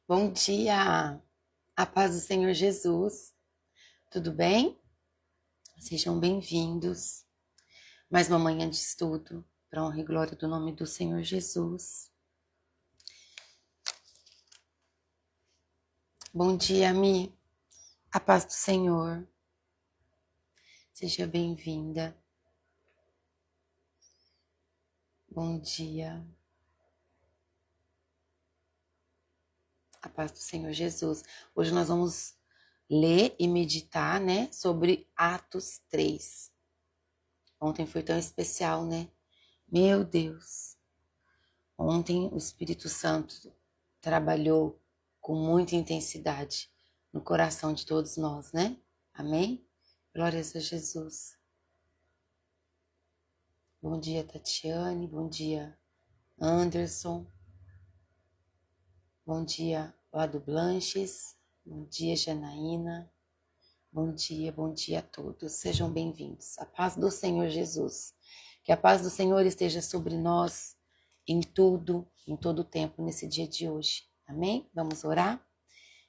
Bom dia, a paz do Senhor Jesus, tudo bem? Sejam bem-vindos. Mais uma manhã de estudo, para honra e glória do nome do Senhor Jesus. Bom dia, Mi, a paz do Senhor, seja bem-vinda. Bom dia, a paz do Senhor Jesus. Hoje nós vamos ler e meditar, sobre Atos 3. Ontem foi tão especial, né? Meu Deus! Ontem o Espírito Santo trabalhou com muita intensidade no coração de todos nós, né? Amém? Glórias a Jesus. Bom dia, Tatiane. Bom dia, Anderson. Bom dia, Lado Blanches. Bom dia, Janaína. Bom dia a todos. Sejam bem-vindos. A paz do Senhor Jesus. Que a paz do Senhor esteja sobre nós em tudo, em todo o tempo, nesse dia de hoje. Amém? Vamos orar?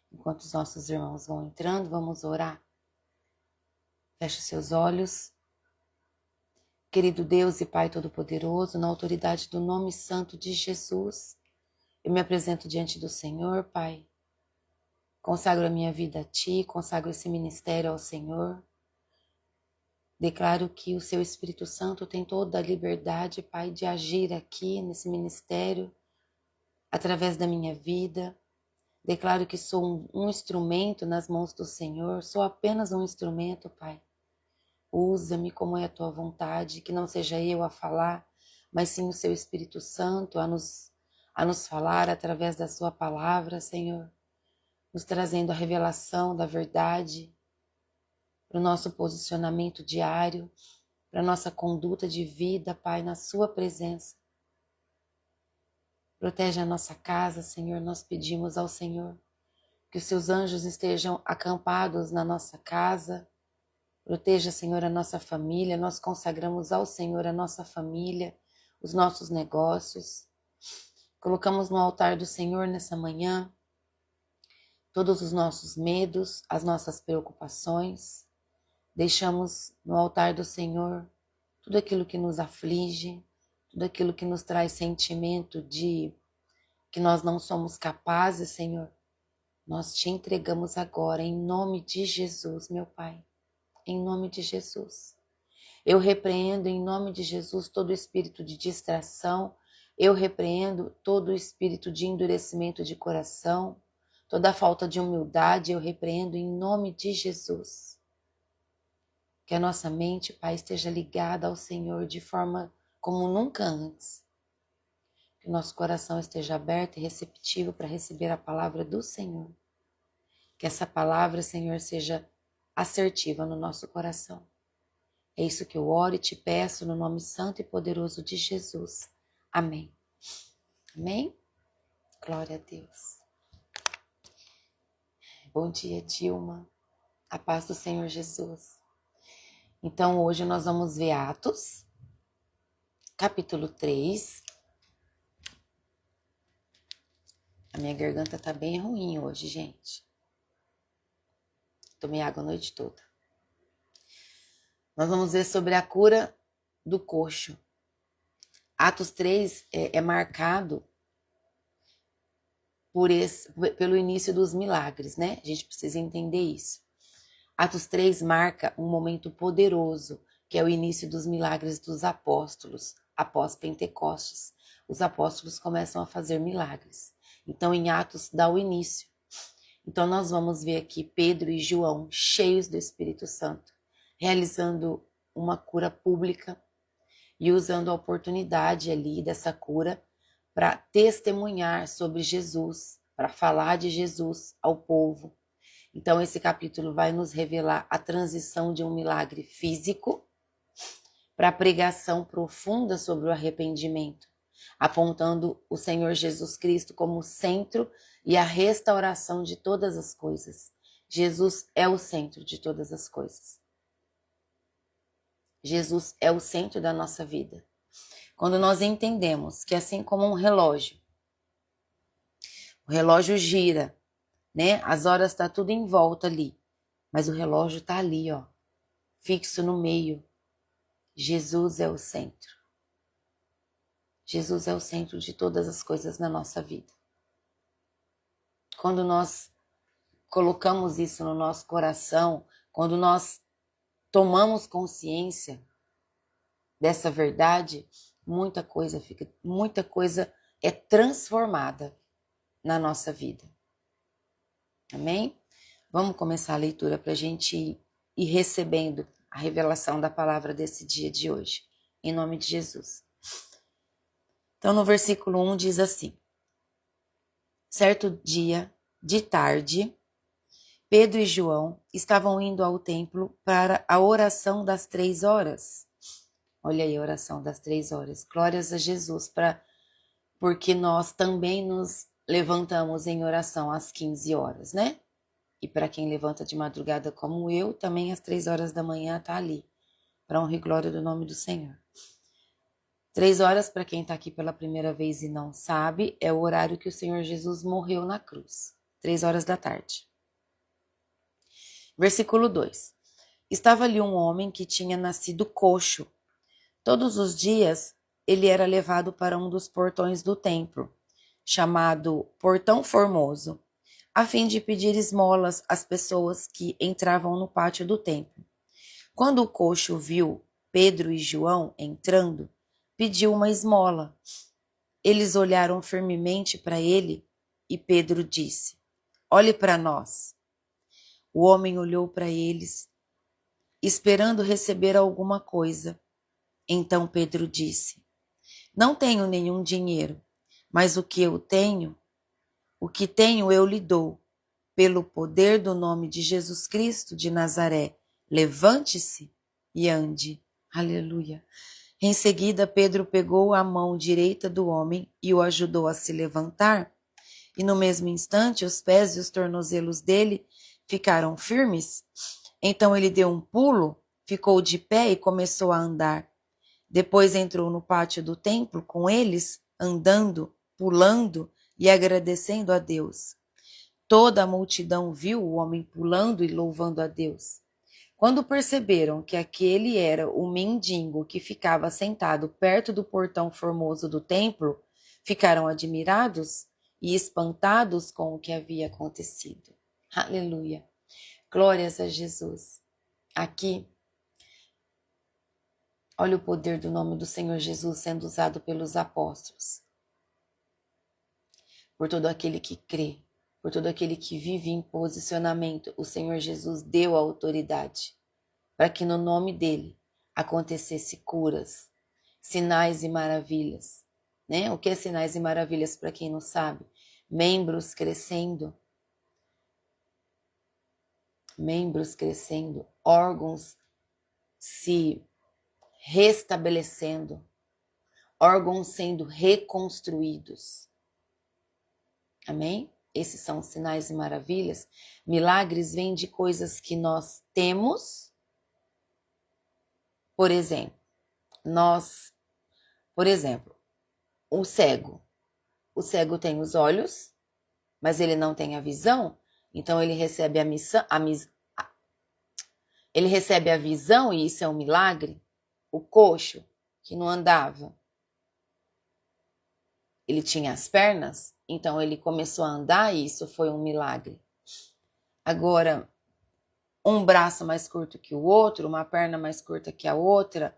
Enquanto os nossos irmãos vão entrando, vamos orar. Feche seus olhos. Querido Deus e Pai Todo-Poderoso, na autoridade do nome santo de Jesus, eu me apresento diante do Senhor, Pai. Consagro a minha vida a Ti, consagro esse ministério ao Senhor. Declaro que o Seu Espírito Santo tem toda a liberdade, Pai, de agir aqui nesse ministério, através da minha vida. Declaro que sou um instrumento nas mãos do Senhor, sou apenas um instrumento, Pai. Usa-me como é a Tua vontade, que não seja eu a falar, mas sim o Seu Espírito Santo a nos falar através da Sua palavra, Senhor, nos trazendo a revelação da verdade, para o nosso posicionamento diário, para a nossa conduta de vida, Pai, na Sua presença. Protege a nossa casa, Senhor, nós pedimos ao Senhor que os Seus anjos estejam acampados na nossa casa. Proteja, Senhor, a nossa família. Nós consagramos ao Senhor a nossa família, os nossos negócios. Colocamos no altar do Senhor nessa manhã todos os nossos medos, as nossas preocupações. Deixamos no altar do Senhor tudo aquilo que nos aflige, tudo aquilo que nos traz sentimento de que nós não somos capazes, Senhor. Nós te entregamos agora, em nome de Jesus, meu Pai. Em nome de Jesus. Eu repreendo, em nome de Jesus, todo espírito de distração. Eu repreendo todo espírito de endurecimento de coração. Toda falta de humildade, eu repreendo, em nome de Jesus. Que a nossa mente, Pai, esteja ligada ao Senhor de forma como nunca antes. Que o nosso coração esteja aberto e receptivo para receber a palavra do Senhor. Que essa palavra, Senhor, seja assertiva no nosso coração. É isso que eu oro e te peço no nome santo e poderoso de Jesus. Amém. Amém? Glória a Deus. Bom dia, Dilma. A paz do Senhor Jesus. Então, hoje nós vamos ver Atos, capítulo 3. A minha garganta tá bem ruim hoje, gente. Tomei água a noite toda. Nós vamos ver sobre a cura do coxo. Atos 3 é marcado pelo início dos milagres, né? A gente precisa entender isso. Atos 3 marca um momento poderoso, que é o início dos milagres dos apóstolos, após Pentecostes. Os apóstolos começam a fazer milagres. Então, em Atos dá o início. Então, nós vamos ver aqui Pedro e João, cheios do Espírito Santo, realizando uma cura pública e usando a oportunidade ali dessa cura para testemunhar sobre Jesus, para falar de Jesus ao povo. Então, esse capítulo vai nos revelar a transição de um milagre físico para a pregação profunda sobre o arrependimento, apontando o Senhor Jesus Cristo como o centro e a restauração de todas as coisas. Jesus é o centro de todas as coisas. Jesus é o centro da nossa vida. Quando nós entendemos que assim como um relógio, O relógio gira, né? As horas tá tudo em volta ali, mas o relógio tá ali, ó, fixo no meio. Jesus é o centro. Jesus é o centro de todas as coisas na nossa vida. Quando nós colocamos isso no nosso coração, quando nós tomamos consciência dessa verdade, muita coisa é transformada na nossa vida. Amém? Vamos começar a leitura para a gente ir recebendo a revelação da palavra desse dia de hoje, em nome de Jesus. Então, no versículo 1 diz assim: certo dia, de tarde, Pedro e João estavam indo ao templo para a oração das 3 horas. Olha aí a oração das 3 horas. Glórias a Jesus, porque nós também nos levantamos em oração às 15 horas, né? E para quem levanta de madrugada como eu, também às 3 horas da manhã está ali, para honra e glória do nome do Senhor. 3 horas, para quem está aqui pela primeira vez e não sabe, é o horário que o Senhor Jesus morreu na cruz. 3 horas da tarde. Versículo 2. Estava ali um homem que tinha nascido coxo. Todos os dias ele era levado para um dos portões do templo, chamado Portão Formoso, a fim de pedir esmolas às pessoas que entravam no pátio do templo. Quando o coxo viu Pedro e João entrando, pediu uma esmola. Eles olharam firmemente para ele e Pedro disse: olhe para nós. O homem olhou para eles, esperando receber alguma coisa. Então Pedro disse: não tenho nenhum dinheiro, mas o que tenho eu lhe dou. Pelo poder do nome de Jesus Cristo de Nazaré, levante-se e ande. Aleluia. Em seguida, Pedro pegou a mão direita do homem e o ajudou a se levantar. E no mesmo instante, os pés e os tornozelos dele ficaram firmes. Então ele deu um pulo, ficou de pé e começou a andar. Depois entrou no pátio do templo com eles, andando, pulando e agradecendo a Deus. Toda a multidão viu o homem pulando e louvando a Deus. Quando perceberam que aquele era o mendigo que ficava sentado perto do portão formoso do templo, ficaram admirados e espantados com o que havia acontecido. Aleluia! Glórias a Jesus. Aqui, olha o poder do nome do Senhor Jesus sendo usado pelos apóstolos. Por todo aquele que crê, por todo aquele que vive em posicionamento, o Senhor Jesus deu a autoridade para que no nome dele acontecesse curas, sinais e maravilhas. Né? O que é sinais e maravilhas para quem não sabe? Membros crescendo, órgãos se restabelecendo, órgãos sendo reconstruídos. Amém? Esses são sinais e maravilhas. Milagres vêm de coisas que nós temos. Por exemplo, o cego. O cego tem os olhos, mas ele não tem a visão. Então ele recebe ele recebe a visão e isso é um milagre. O coxo, que não andava, ele tinha as pernas, então ele começou a andar e isso foi um milagre. Agora, um braço mais curto que o outro, uma perna mais curta que a outra,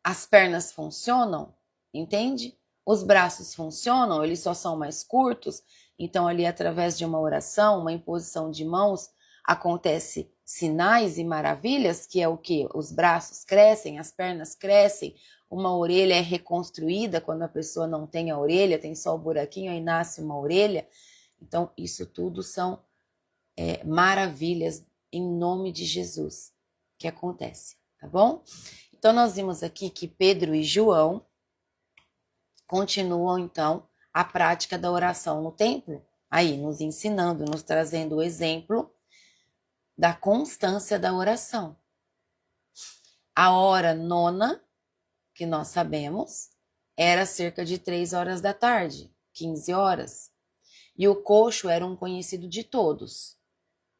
as pernas funcionam, entende? Os braços funcionam, eles só são mais curtos, então ali através de uma oração, uma imposição de mãos, acontece sinais e maravilhas, que é o quê? Os braços crescem, as pernas crescem, uma orelha é reconstruída quando a pessoa não tem a orelha, tem só o buraquinho, aí nasce uma orelha. Então, isso tudo são maravilhas em nome de Jesus que acontece, tá bom? Então, nós vimos aqui que Pedro e João continuam, então, a prática da oração no templo, aí nos ensinando, nos trazendo o exemplo da constância da oração. A hora nona, que nós sabemos, era cerca de 3 horas da tarde, 15 horas, e o coxo era um conhecido de todos.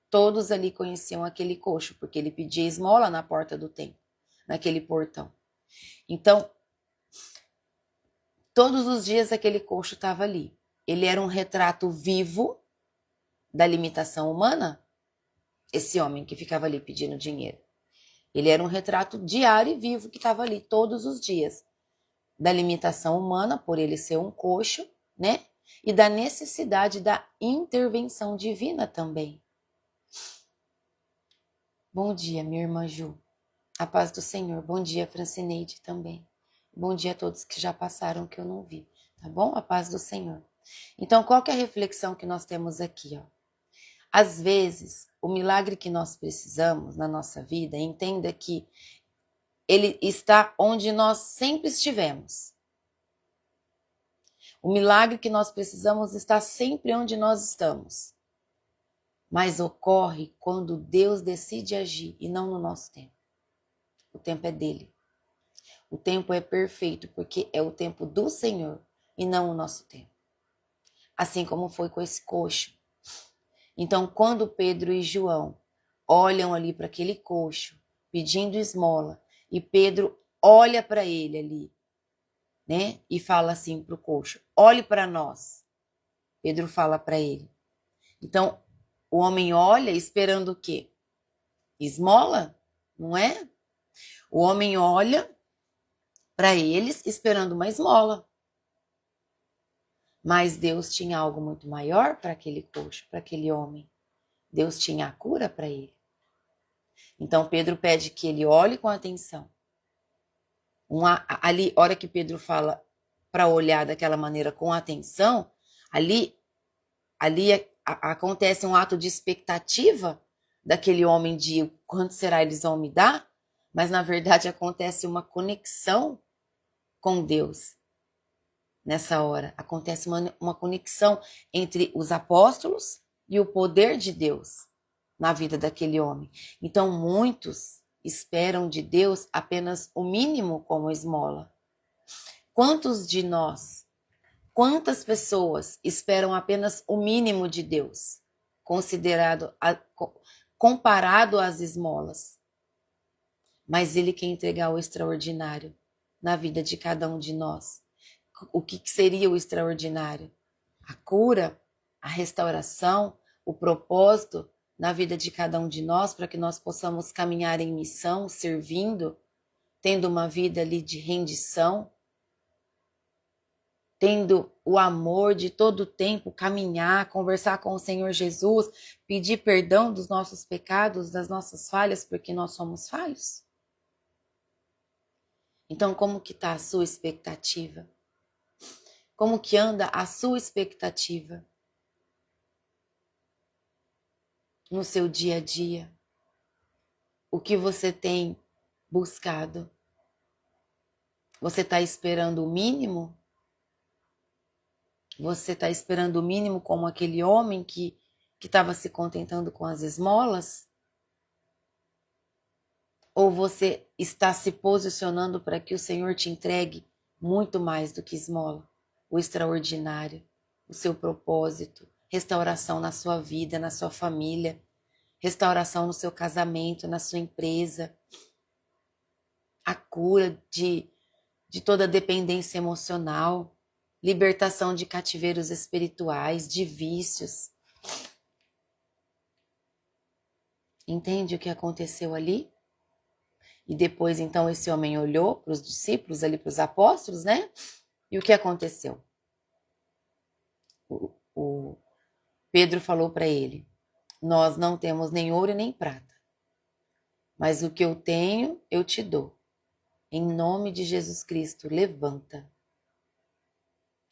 Todos ali conheciam aquele coxo, porque ele pedia esmola na porta do templo, naquele portão. Então, todos os dias aquele coxo estava ali. Ele era um retrato vivo da limitação humana, esse homem que ficava ali pedindo dinheiro. Ele era um retrato diário e vivo que estava ali todos os dias, da limitação humana, por ele ser um coxo, né? E da necessidade da intervenção divina também. Bom dia, minha irmã Ju. A paz do Senhor. Bom dia, Francineide também. Bom dia a todos que já passaram que eu não vi, tá bom? A paz do Senhor. Então, qual que é a reflexão que nós temos aqui, ó? Às vezes, o milagre que nós precisamos na nossa vida, entenda que ele está onde nós sempre estivemos. O milagre que nós precisamos está sempre onde nós estamos. Mas ocorre quando Deus decide agir e não no nosso tempo. O tempo é dele. O tempo é perfeito porque é o tempo do Senhor e não o nosso tempo. Assim como foi com esse coxo. Então, quando Pedro e João olham ali para aquele coxo, pedindo esmola, e Pedro olha para ele ali, né? E fala assim para o coxo, olhe para nós. Pedro fala para ele. Então, o homem olha esperando o quê? Esmola, não é? O homem olha para eles esperando uma esmola. Mas Deus tinha algo muito maior para aquele coxo, para aquele homem. Deus tinha a cura para ele. Então Pedro pede que ele olhe com atenção. Ali, hora que Pedro fala para olhar daquela maneira com atenção, ali acontece um ato de expectativa daquele homem de quanto será eles vão me dar, mas na verdade acontece uma conexão com Deus. Nessa hora, acontece uma conexão entre os apóstolos e o poder de Deus na vida daquele homem. Então, muitos esperam de Deus apenas o mínimo como esmola. Quantos de nós, quantas pessoas esperam apenas o mínimo de Deus, comparado às esmolas? Mas Ele quer entregar o extraordinário na vida de cada um de nós. O que seria o extraordinário? A cura, a restauração, o propósito na vida de cada um de nós, para que nós possamos caminhar em missão, servindo, tendo uma vida ali de rendição, tendo o amor de todo o tempo, caminhar, conversar com o Senhor Jesus, pedir perdão dos nossos pecados, das nossas falhas, porque nós somos falhos. Então, como que está a sua expectativa? Como que anda a sua expectativa no seu dia a dia? O que você tem buscado? Você está esperando o mínimo? Você está esperando o mínimo como aquele homem que estava se contentando com as esmolas? Ou você está se posicionando para que o Senhor te entregue muito mais do que esmola? O extraordinário, o seu propósito, restauração na sua vida, na sua família, restauração no seu casamento, na sua empresa, a cura de toda dependência emocional, libertação de cativeiros espirituais, de vícios. Entende o que aconteceu ali? E depois, então, esse homem olhou para os discípulos, ali para os apóstolos, né? E o que aconteceu? O Pedro falou para ele, nós não temos nem ouro nem prata, mas o que eu tenho, eu te dou. Em nome de Jesus Cristo, levanta.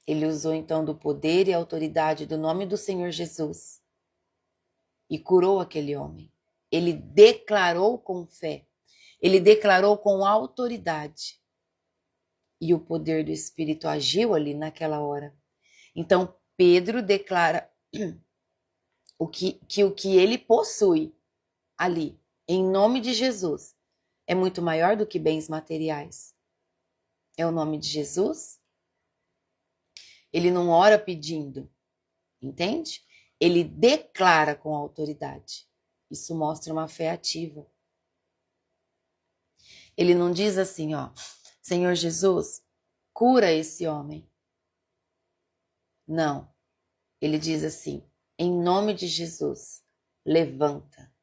Ele usou então do poder e autoridade do nome do Senhor Jesus e curou aquele homem. Ele declarou com fé, ele declarou com autoridade. E o poder do Espírito agiu ali naquela hora. Então, Pedro declara o que ele possui ali, em nome de Jesus, é muito maior do que bens materiais. É o nome de Jesus. Ele não ora pedindo, entende? Ele declara com autoridade. Isso mostra uma fé ativa. Ele não diz assim, ó, Senhor Jesus, cura esse homem. Não. Ele diz assim, em nome de Jesus, levanta.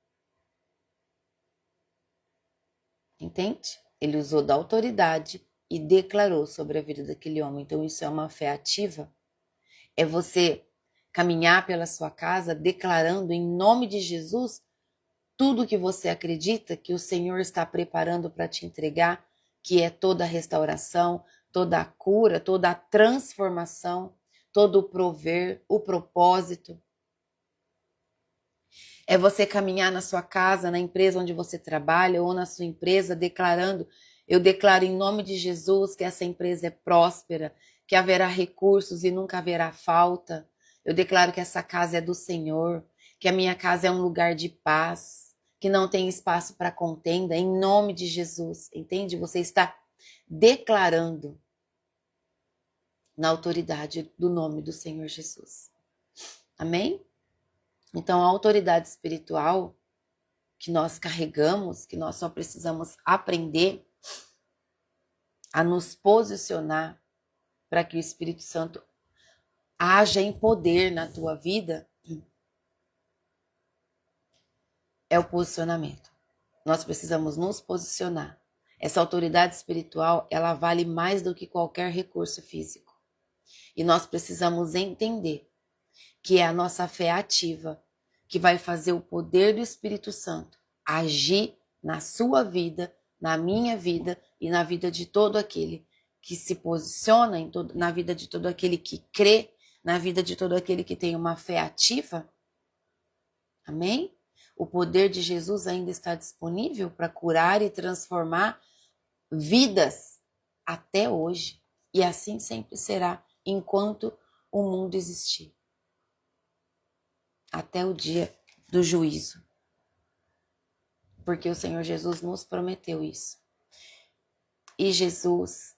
Entende? Ele usou da autoridade e declarou sobre a vida daquele homem. Então isso é uma fé ativa. É você caminhar pela sua casa declarando em nome de Jesus tudo que você acredita que o Senhor está preparando para te entregar, que é toda a restauração, toda a cura, toda a transformação, todo o prover, o propósito. É você caminhar na sua casa, na empresa onde você trabalha ou na sua empresa declarando, eu declaro em nome de Jesus que essa empresa é próspera, que haverá recursos e nunca haverá falta. Eu declaro que essa casa é do Senhor, que a minha casa é um lugar de paz, que não tem espaço para contenda, em nome de Jesus, entende? Você está declarando na autoridade do nome do Senhor Jesus. Amém? Então, a autoridade espiritual que nós carregamos, que nós só precisamos aprender a nos posicionar para que o Espírito Santo haja em poder na tua vida, é o posicionamento. Nós precisamos nos posicionar. Essa autoridade espiritual, ela vale mais do que qualquer recurso físico. E nós precisamos entender que é a nossa fé ativa que vai fazer o poder do Espírito Santo agir na sua vida, na minha vida e na vida de todo aquele que se posiciona, na vida de todo aquele que crê, na vida de todo aquele que tem uma fé ativa. Amém? O poder de Jesus ainda está disponível para curar e transformar vidas até hoje. E assim sempre será enquanto o mundo existir. Até o dia do juízo. Porque o Senhor Jesus nos prometeu isso. E Jesus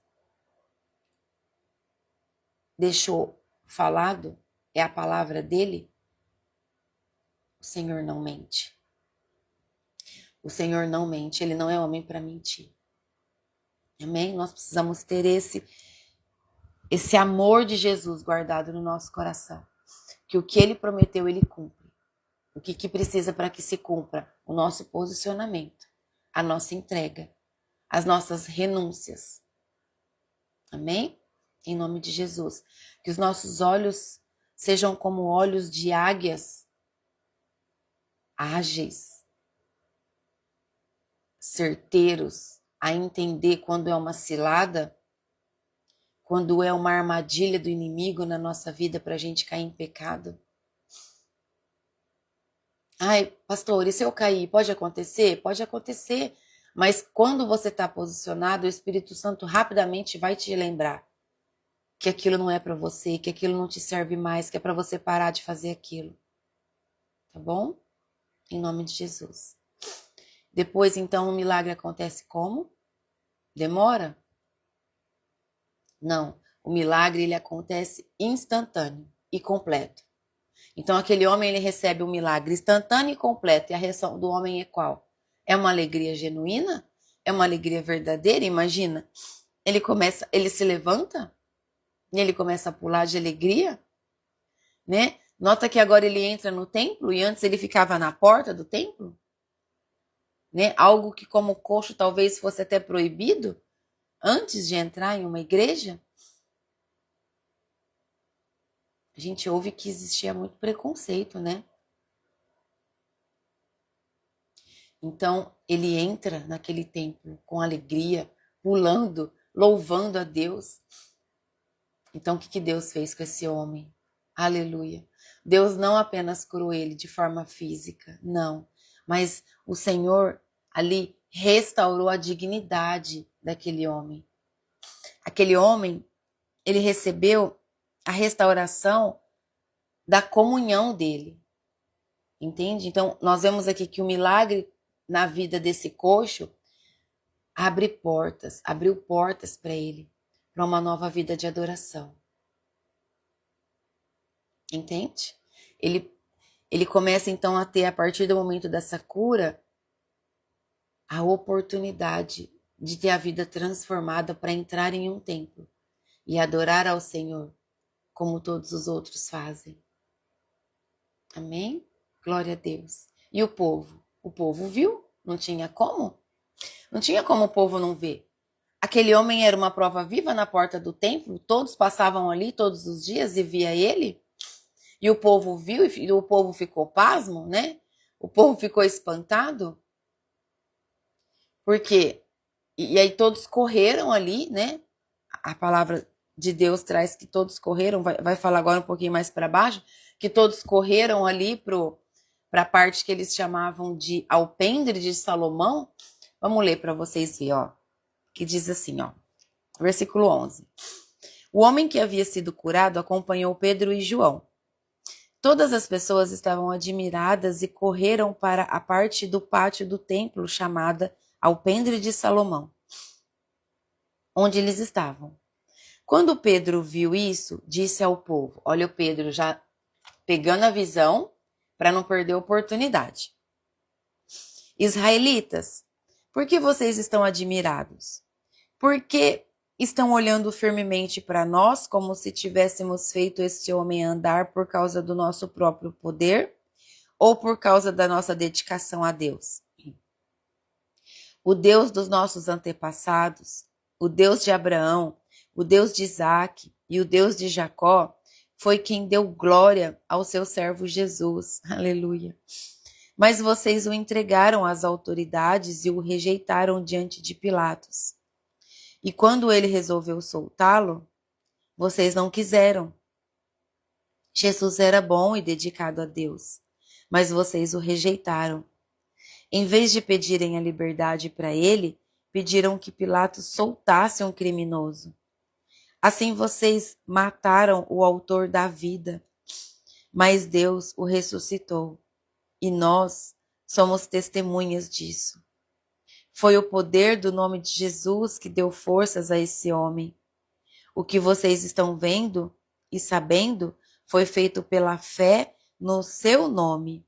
deixou falado, é a palavra dele, o Senhor não mente. O Senhor não mente, ele não é homem para mentir. Amém? Nós precisamos ter esse amor de Jesus guardado no nosso coração. Que o que ele prometeu, ele cumpre. O que precisa para que se cumpra? O nosso posicionamento, a nossa entrega, as nossas renúncias. Amém? Em nome de Jesus. Que os nossos olhos sejam como olhos de águias, ágeis, certeiros, a entender quando é uma cilada, quando é uma armadilha do inimigo na nossa vida para a gente cair em pecado. Ai, pastor, e se eu cair? Pode acontecer? Pode acontecer. Mas quando você está posicionado, o Espírito Santo rapidamente vai te lembrar que aquilo não é para você, que aquilo não te serve mais, que é para você parar de fazer aquilo. Tá bom? Em nome de Jesus. Depois, então, o milagre acontece como? Demora? Não. O milagre, ele acontece instantâneo e completo. Então, aquele homem, ele recebe um milagre instantâneo e completo. E a reação do homem é qual? É uma alegria genuína? É uma alegria verdadeira? Imagina. Ele se levanta e ele começa a pular de alegria, né? Nota que agora ele entra no templo e antes ele ficava na porta do templo, né? Algo que como coxo talvez fosse até proibido antes de entrar em uma igreja. A gente ouve que existia muito preconceito, né? Então, ele entra naquele templo com alegria, pulando, louvando a Deus. Então, o que Deus fez com esse homem? Aleluia. Deus não apenas curou ele de forma física, não. Mas o Senhor ali restaurou a dignidade daquele homem. Aquele homem, ele recebeu a restauração da comunhão dele. Entende? Então, nós vemos aqui que o milagre na vida desse coxo abriu portas para ele, para uma nova vida de adoração. Entende? Ele começa então a ter, a partir do momento dessa cura, a oportunidade de ter a vida transformada para entrar em um templo e adorar ao Senhor, como todos os outros fazem. Amém? Glória a Deus. E o povo? O povo viu? Não tinha como? Não tinha como o povo não ver. Aquele homem era uma prova viva na porta do templo, todos passavam ali todos os dias e via ele. E o povo viu e o povo ficou pasmo, né? O povo ficou espantado. Por quê? E aí todos correram ali, né? A palavra de Deus traz que todos correram, vai falar agora um pouquinho mais para baixo, que todos correram ali para a parte que eles chamavam de alpendre de Salomão. Vamos ler para vocês verem, ó. Que diz assim, ó. Versículo 11. O homem que havia sido curado acompanhou Pedro e João. Todas as pessoas estavam admiradas e correram para a parte do pátio do templo chamada Alpendre de Salomão, onde eles estavam. Quando Pedro viu isso, disse ao povo, olha o Pedro já pegando a visão para não perder a oportunidade. Israelitas, por que vocês estão admirados? Por que estão olhando firmemente para nós como se tivéssemos feito esse homem andar por causa do nosso próprio poder ou por causa da nossa dedicação a Deus? O Deus dos nossos antepassados, o Deus de Abraão, o Deus de Isaque e o Deus de Jacó foi quem deu glória ao seu servo Jesus. Aleluia. Mas vocês o entregaram às autoridades e o rejeitaram diante de Pilatos. E quando ele resolveu soltá-lo, vocês não quiseram. Jesus era bom e dedicado a Deus, mas vocês o rejeitaram. Em vez de pedirem a liberdade para ele, pediram que Pilatos soltasse um criminoso. Assim vocês mataram o autor da vida, mas Deus o ressuscitou, e nós somos testemunhas disso. Foi o poder do nome de Jesus que deu forças a esse homem. O que vocês estão vendo e sabendo foi feito pela fé no seu nome,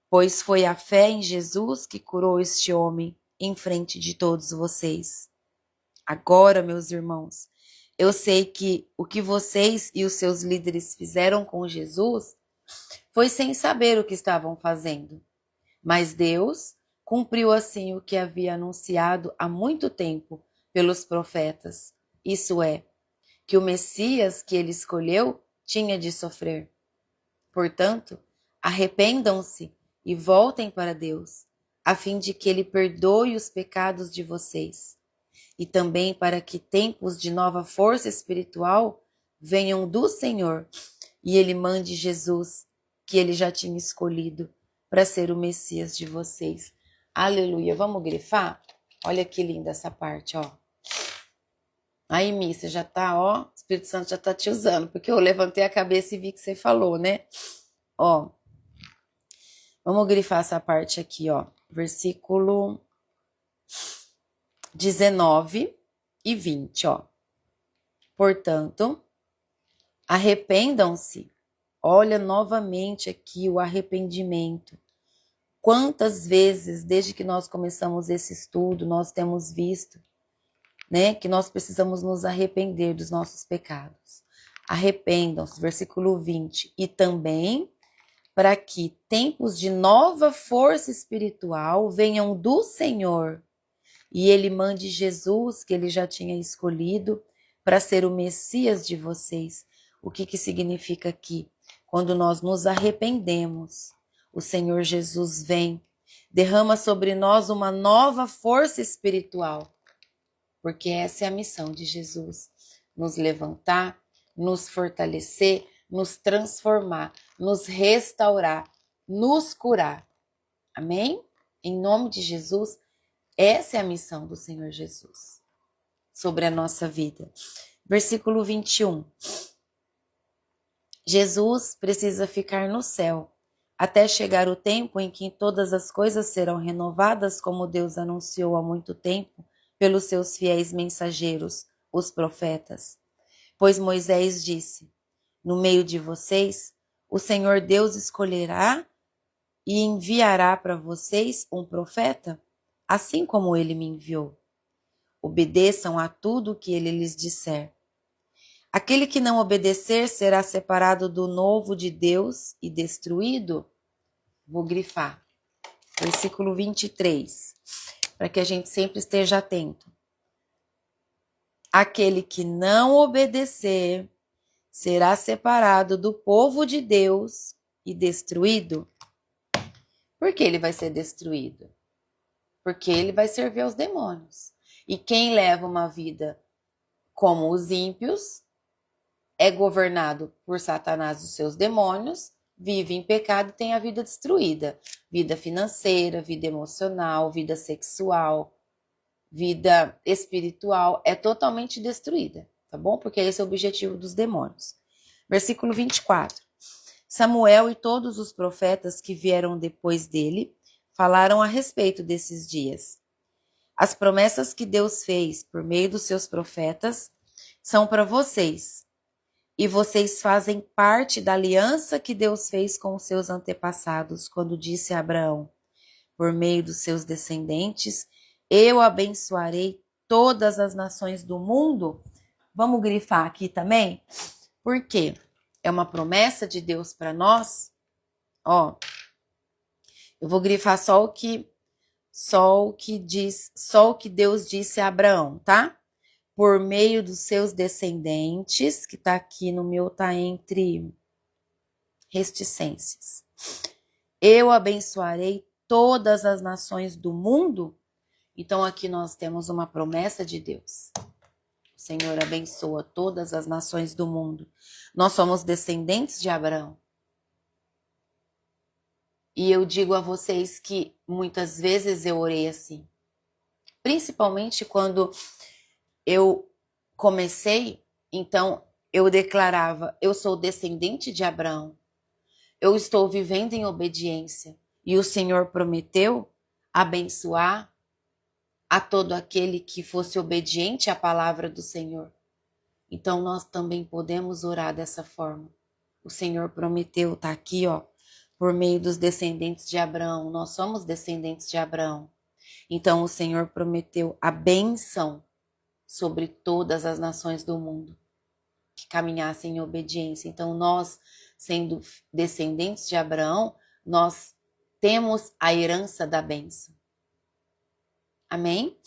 pois foi a fé em Jesus que curou este homem em frente de todos vocês. Agora, meus irmãos, eu sei que o que vocês e os seus líderes fizeram com Jesus foi sem saber o que estavam fazendo. Mas Deus cumpriu assim o que havia anunciado há muito tempo pelos profetas. Isso é, que o Messias que ele escolheu tinha de sofrer. Portanto, arrependam-se e voltem para Deus, a fim de que ele perdoe os pecados de vocês. E também para que tempos de nova força espiritual venham do Senhor e ele mande Jesus, que ele já tinha escolhido para ser o Messias de vocês. Aleluia. Vamos grifar? Olha que linda essa parte, ó. Aí, Mi, você já tá, ó, o Espírito Santo já tá te usando, porque eu levantei a cabeça e vi que você falou, né? Ó, vamos grifar essa parte aqui, ó. Versículo 19 e 20, ó. Portanto, arrependam-se. Olha novamente aqui o arrependimento. Quantas vezes, desde que nós começamos esse estudo, nós temos visto, né, que nós precisamos nos arrepender dos nossos pecados. Arrependam-se, versículo 20. E também para que tempos de nova força espiritual venham do Senhor e ele mande Jesus, que ele já tinha escolhido, para ser o Messias de vocês. O que significa aqui? Quando nós nos arrependemos, o Senhor Jesus vem, derrama sobre nós uma nova força espiritual, porque essa é a missão de Jesus, nos levantar, nos fortalecer, nos transformar, nos restaurar, nos curar. Amém? Em nome de Jesus, essa é a missão do Senhor Jesus sobre a nossa vida. Versículo 21. Jesus precisa ficar no céu até chegar o tempo em que todas as coisas serão renovadas, como Deus anunciou há muito tempo pelos seus fiéis mensageiros, os profetas. Pois Moisés disse: no meio de vocês, o Senhor Deus escolherá e enviará para vocês um profeta, assim como ele me enviou. Obedeçam a tudo o que ele lhes disser. Aquele que não obedecer será separado do novo de Deus e destruído. Vou grifar. Versículo 23, para que a gente sempre esteja atento. Aquele que não obedecer será separado do povo de Deus e destruído. Por que ele vai ser destruído? Porque ele vai servir aos demônios. E quem leva uma vida como os ímpios é governado por Satanás e os seus demônios, vive em pecado e tem a vida destruída. Vida financeira, vida emocional, vida sexual, vida espiritual é totalmente destruída, tá bom? Porque esse é o objetivo dos demônios. Versículo 24. Samuel e todos os profetas que vieram depois dele falaram a respeito desses dias. As promessas que Deus fez por meio dos seus profetas são para vocês. E vocês fazem parte da aliança que Deus fez com os seus antepassados, quando disse a Abraão, por meio dos seus descendentes, eu abençoarei todas as nações do mundo. Vamos grifar aqui também? Por quê? É uma promessa de Deus para nós. Ó, eu vou grifar só o que Deus disse a Abraão, tá? Por meio dos seus descendentes, que tá aqui no meu, tá entre reticências. Eu abençoarei todas as nações do mundo. Então aqui nós temos uma promessa de Deus. O Senhor abençoa todas as nações do mundo. Nós somos descendentes de Abraão. E eu digo a vocês que muitas vezes eu orei assim. Principalmente quando eu comecei, então eu declarava, eu sou descendente de Abraão. Eu estou vivendo em obediência. E o Senhor prometeu abençoar a todo aquele que fosse obediente à palavra do Senhor. Então nós também podemos orar dessa forma. O Senhor prometeu, tá aqui, ó, por meio dos descendentes de Abraão. Nós somos descendentes de Abraão. Então o Senhor prometeu a bênção sobre todas as nações do mundo que caminhassem em obediência. Então nós, sendo descendentes de Abraão, nós temos a herança da bênção. Amém?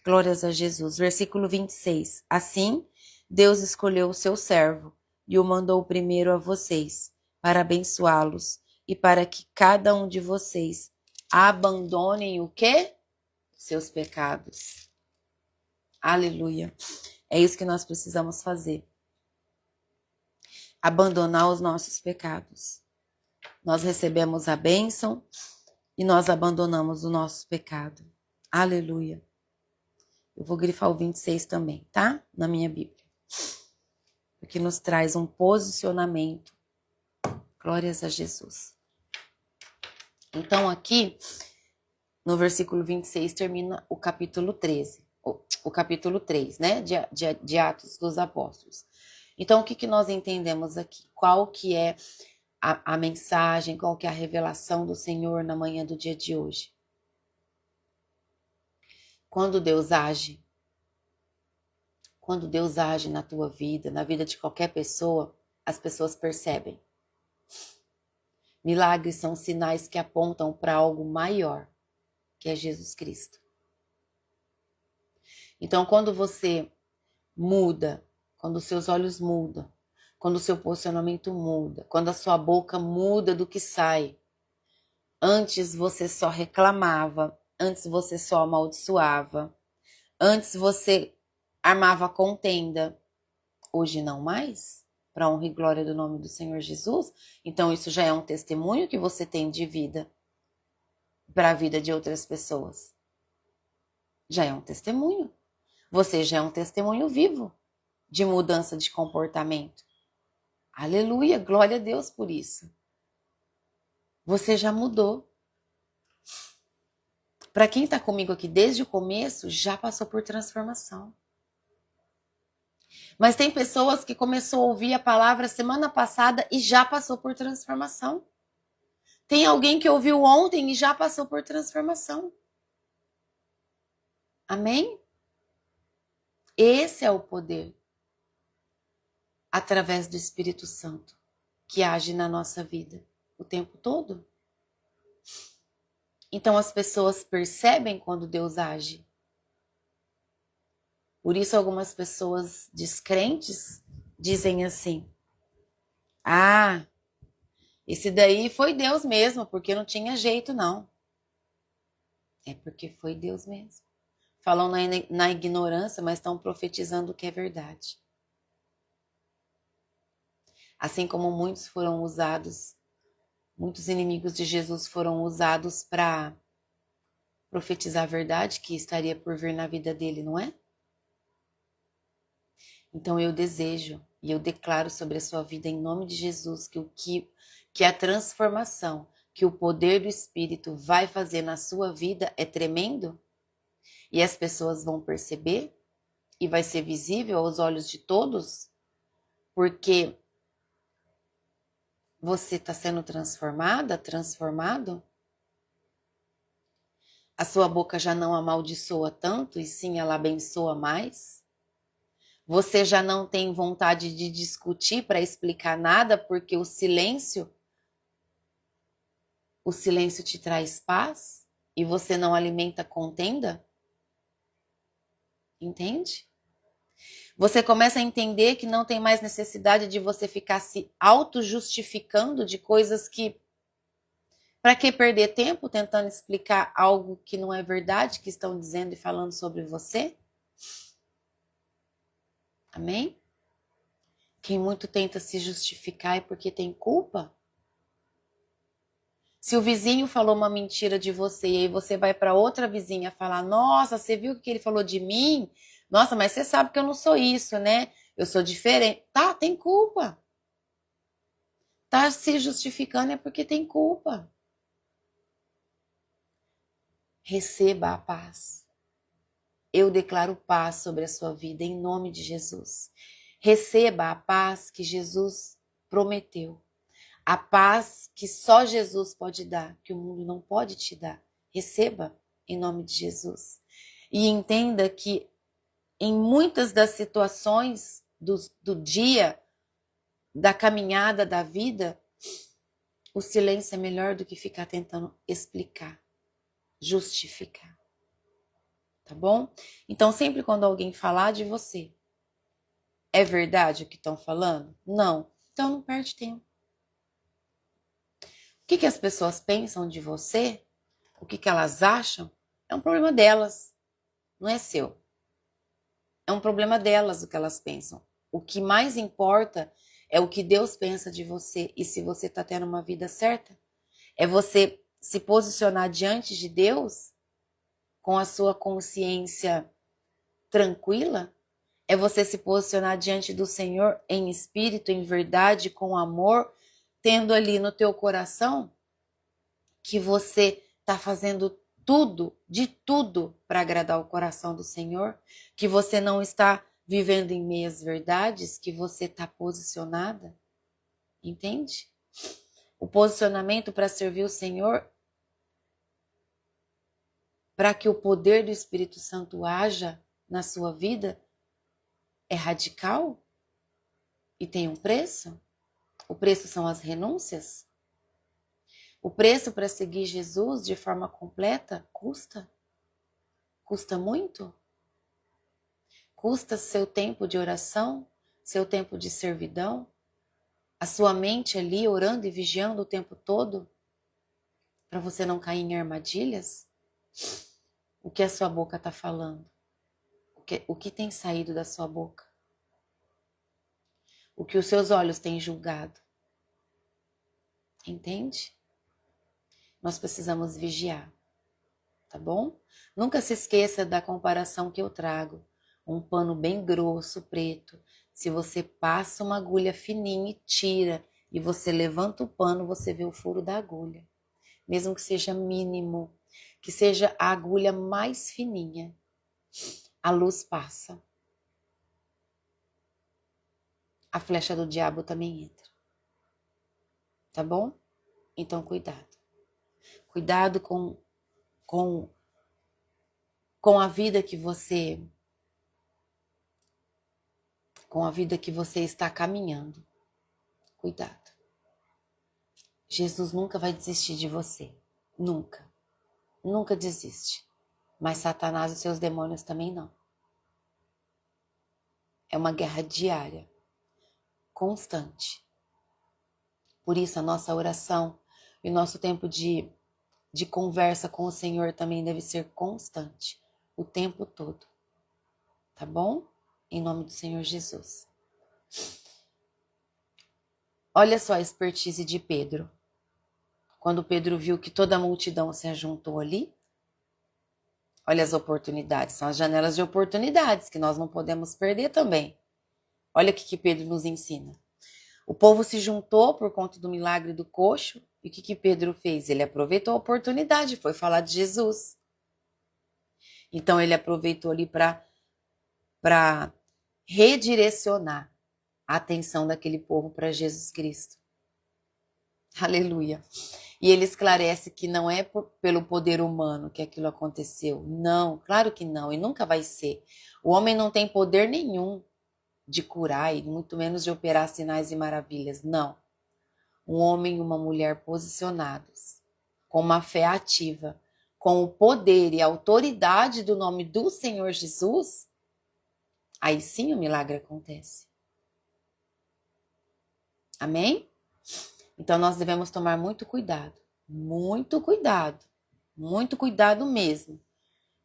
Glórias a Jesus. Versículo 26. Assim, Deus escolheu o seu servo e o mandou primeiro a vocês, para abençoá-los e para que cada um de vocês abandonem o quê? Seus pecados. Aleluia. É isso que nós precisamos fazer. Abandonar os nossos pecados. Nós recebemos a bênção e nós abandonamos o nosso pecado. Aleluia. Eu vou grifar o 26 também, tá? Na minha Bíblia. Porque nos traz um posicionamento. Glórias a Jesus. Então aqui, no versículo 26, termina o capítulo 13. O capítulo 3, né? De Atos dos Apóstolos. Então, o que nós entendemos aqui? Qual que é a mensagem, qual que é a revelação do Senhor na manhã do dia de hoje? Quando Deus age na tua vida, na vida de qualquer pessoa, as pessoas percebem. Milagres são sinais que apontam para algo maior, que é Jesus Cristo. Então, quando você muda, quando os seus olhos mudam, quando o seu posicionamento muda, quando a sua boca muda do que sai, antes você só reclamava, antes você só amaldiçoava, antes você armava contenda, hoje não mais, para honra e glória do nome do Senhor Jesus. Então isso já é um testemunho que você tem de vida para a vida de outras pessoas. Já é um testemunho. Você já é um testemunho vivo de mudança de comportamento. Aleluia, glória a Deus por isso. Você já mudou. Para quem está comigo aqui desde o começo, já passou por transformação. Mas tem pessoas que começou a ouvir a palavra semana passada e já passou por transformação. Tem alguém que ouviu ontem e já passou por transformação. Amém? Esse é o poder através do Espírito Santo que age na nossa vida o tempo todo. Então as pessoas percebem quando Deus age. Por isso algumas pessoas descrentes dizem assim: ah, esse daí foi Deus mesmo, porque não tinha jeito não. É porque foi Deus mesmo. Falam na ignorância, mas estão profetizando o que é verdade. Assim como muitos foram usados, muitos inimigos de Jesus foram usados para profetizar a verdade que estaria por vir na vida dele, não é? Então eu desejo e eu declaro sobre a sua vida em nome de Jesus que a transformação que o poder do Espírito vai fazer na sua vida é tremendo e as pessoas vão perceber e vai ser visível aos olhos de todos, porque você está sendo transformada, transformado. A sua boca já não amaldiçoa tanto e sim ela abençoa mais. Você já não tem vontade de discutir para explicar nada, porque o silêncio te traz paz e você não alimenta contenda? Entende? Você começa a entender que não tem mais necessidade de você ficar se auto-justificando de coisas que... Para que perder tempo tentando explicar algo que não é verdade, que estão dizendo e falando sobre você? Amém? Quem muito tenta se justificar é porque tem culpa. Se o vizinho falou uma mentira de você e aí você vai para outra vizinha falar: nossa, você viu o que ele falou de mim? Nossa, mas você sabe que eu não sou isso, né? Eu sou diferente. Tá, tem culpa. Tá se justificando é porque tem culpa. Receba a paz. Eu declaro paz sobre a sua vida em nome de Jesus. Receba a paz que Jesus prometeu. A paz que só Jesus pode dar, que o mundo não pode te dar. Receba em nome de Jesus. E entenda que em muitas das situações do dia, da caminhada da vida, o silêncio é melhor do que ficar tentando explicar, justificar. Tá bom? Então, sempre quando alguém falar de você, é verdade o que estão falando? Não. Então, não perde tempo. O que as pessoas pensam de você, o que elas acham, é um problema delas, não é seu. É um problema delas o que elas pensam. O que mais importa é o que Deus pensa de você e se você está tendo uma vida certa. É você se posicionar diante de Deus com a sua consciência tranquila. É você se posicionar diante do Senhor em espírito, em verdade, com amor, tendo ali no teu coração que você está fazendo tudo, de tudo, para agradar o coração do Senhor, que você não está vivendo em meias verdades, que você está posicionada, entende? O posicionamento para servir o Senhor, para que o poder do Espírito Santo haja na sua vida, é radical e tem um preço. O preço são as renúncias. O preço para seguir Jesus de forma completa custa. Custa muito. Custa seu tempo de oração, seu tempo de servidão, a sua mente ali orando e vigiando o tempo todo, para você não cair em armadilhas? O que a sua boca está falando? O que tem saído da sua boca? O que os seus olhos têm julgado? Entende? Nós precisamos vigiar, tá bom? Nunca se esqueça da comparação que eu trago. Um pano bem grosso, preto. Se você passa uma agulha fininha e tira, e você levanta o pano, você vê o furo da agulha. Mesmo que seja mínimo, que seja a agulha mais fininha, a luz passa. a flecha do diabo também entra. Tá bom? Então, cuidado. Cuidado com a vida que você está caminhando. Cuidado. Jesus nunca vai desistir de você. Nunca. Nunca desiste. Mas Satanás e seus demônios também não. É uma guerra diária, constante. Por isso a nossa oração e o nosso tempo de conversa com o Senhor também deve ser constante, o tempo todo. Tá bom? Em nome do Senhor Jesus. Olha só a expertise de Pedro. Quando Pedro viu que toda a multidão se ajuntou ali, olha as oportunidades, são as janelas de oportunidades que nós não podemos perder também. Olha o que Pedro nos ensina. O povo se juntou por conta do milagre do coxo, e o que Pedro fez? Ele aproveitou a oportunidade, foi falar de Jesus. Então ele aproveitou ali para redirecionar a atenção daquele povo para Jesus Cristo. Aleluia. E ele esclarece que não é pelo poder humano que aquilo aconteceu. Não, claro que não, e nunca vai ser. O homem não tem poder nenhum de curar, e muito menos de operar sinais e maravilhas. Não. Um homem e uma mulher posicionados, com uma fé ativa, com o poder e a autoridade do nome do Senhor Jesus, aí sim o milagre acontece. Amém? Então nós devemos tomar muito cuidado mesmo,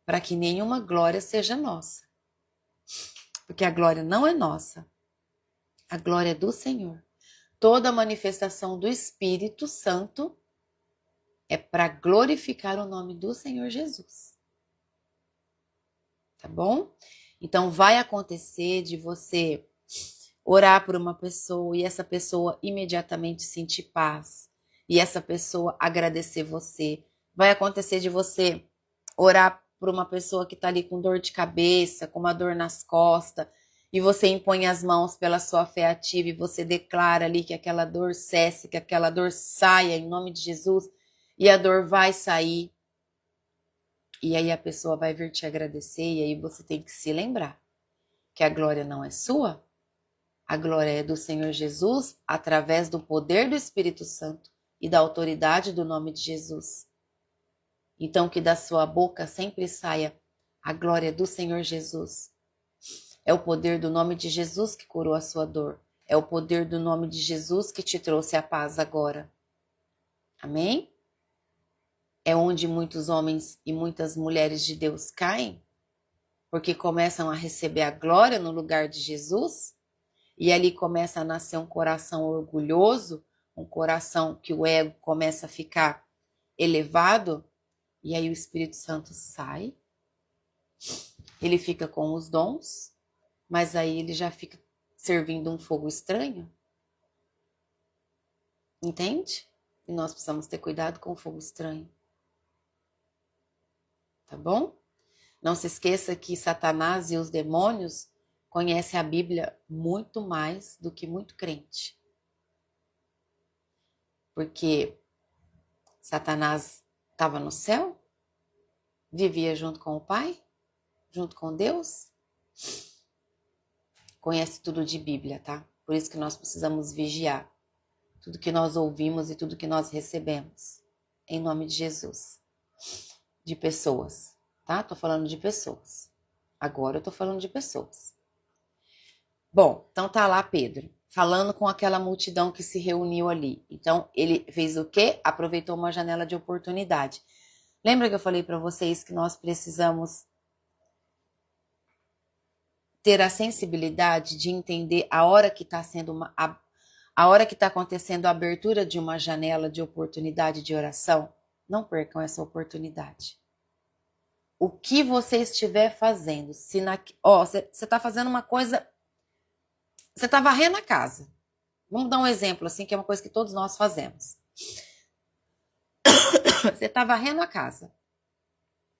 para que nenhuma glória seja nossa. Porque a glória não é nossa, a glória é do Senhor. Toda manifestação do Espírito Santo é para glorificar o nome do Senhor Jesus. Tá bom? Então vai acontecer de você orar por uma pessoa e essa pessoa imediatamente sentir paz. E essa pessoa agradecer você. Vai acontecer de você orar por uma pessoa que está ali com dor de cabeça, com uma dor nas costas, e você impõe as mãos pela sua fé ativa e você declara ali que aquela dor cesse, que aquela dor saia em nome de Jesus, e a dor vai sair. E aí a pessoa vai vir te agradecer, e aí você tem que se lembrar que a glória não é sua, a glória é do Senhor Jesus, através do poder do Espírito Santo e da autoridade do nome de Jesus. Então que da sua boca sempre saia a glória do Senhor Jesus. É o poder do nome de Jesus que curou a sua dor. É o poder do nome de Jesus que te trouxe a paz agora. Amém? É onde muitos homens e muitas mulheres de Deus caem, porque começam a receber a glória no lugar de Jesus, e ali começa a nascer um coração orgulhoso, um coração que o ego começa a ficar elevado, e aí o Espírito Santo sai, ele fica com os dons, mas aí ele já fica servindo um fogo estranho. Entende? E nós precisamos ter cuidado com o fogo estranho. Tá bom? Não se esqueça que Satanás e os demônios conhecem a Bíblia muito mais do que muito crente. Porque Satanás estava no céu, vivia junto com o Pai, junto com Deus, conhece tudo de Bíblia, tá? Por isso que nós precisamos vigiar tudo que nós ouvimos e tudo que nós recebemos, em nome de Jesus. De pessoas, tá? Tô falando de pessoas. Agora eu tô falando de pessoas. Bom, então tá lá Pedro, falando com aquela multidão que se reuniu ali. Então ele fez o quê? Aproveitou uma janela de oportunidade. Lembra que eu falei para vocês que nós precisamos ter a sensibilidade de entender a hora que está sendo a hora que está acontecendo a abertura de uma janela de oportunidade de oração? Não percam essa oportunidade. O que você estiver fazendo, se você está fazendo uma coisa, você está varrendo a casa. Vamos dar um exemplo assim, que é uma coisa que todos nós fazemos. Você está varrendo a casa.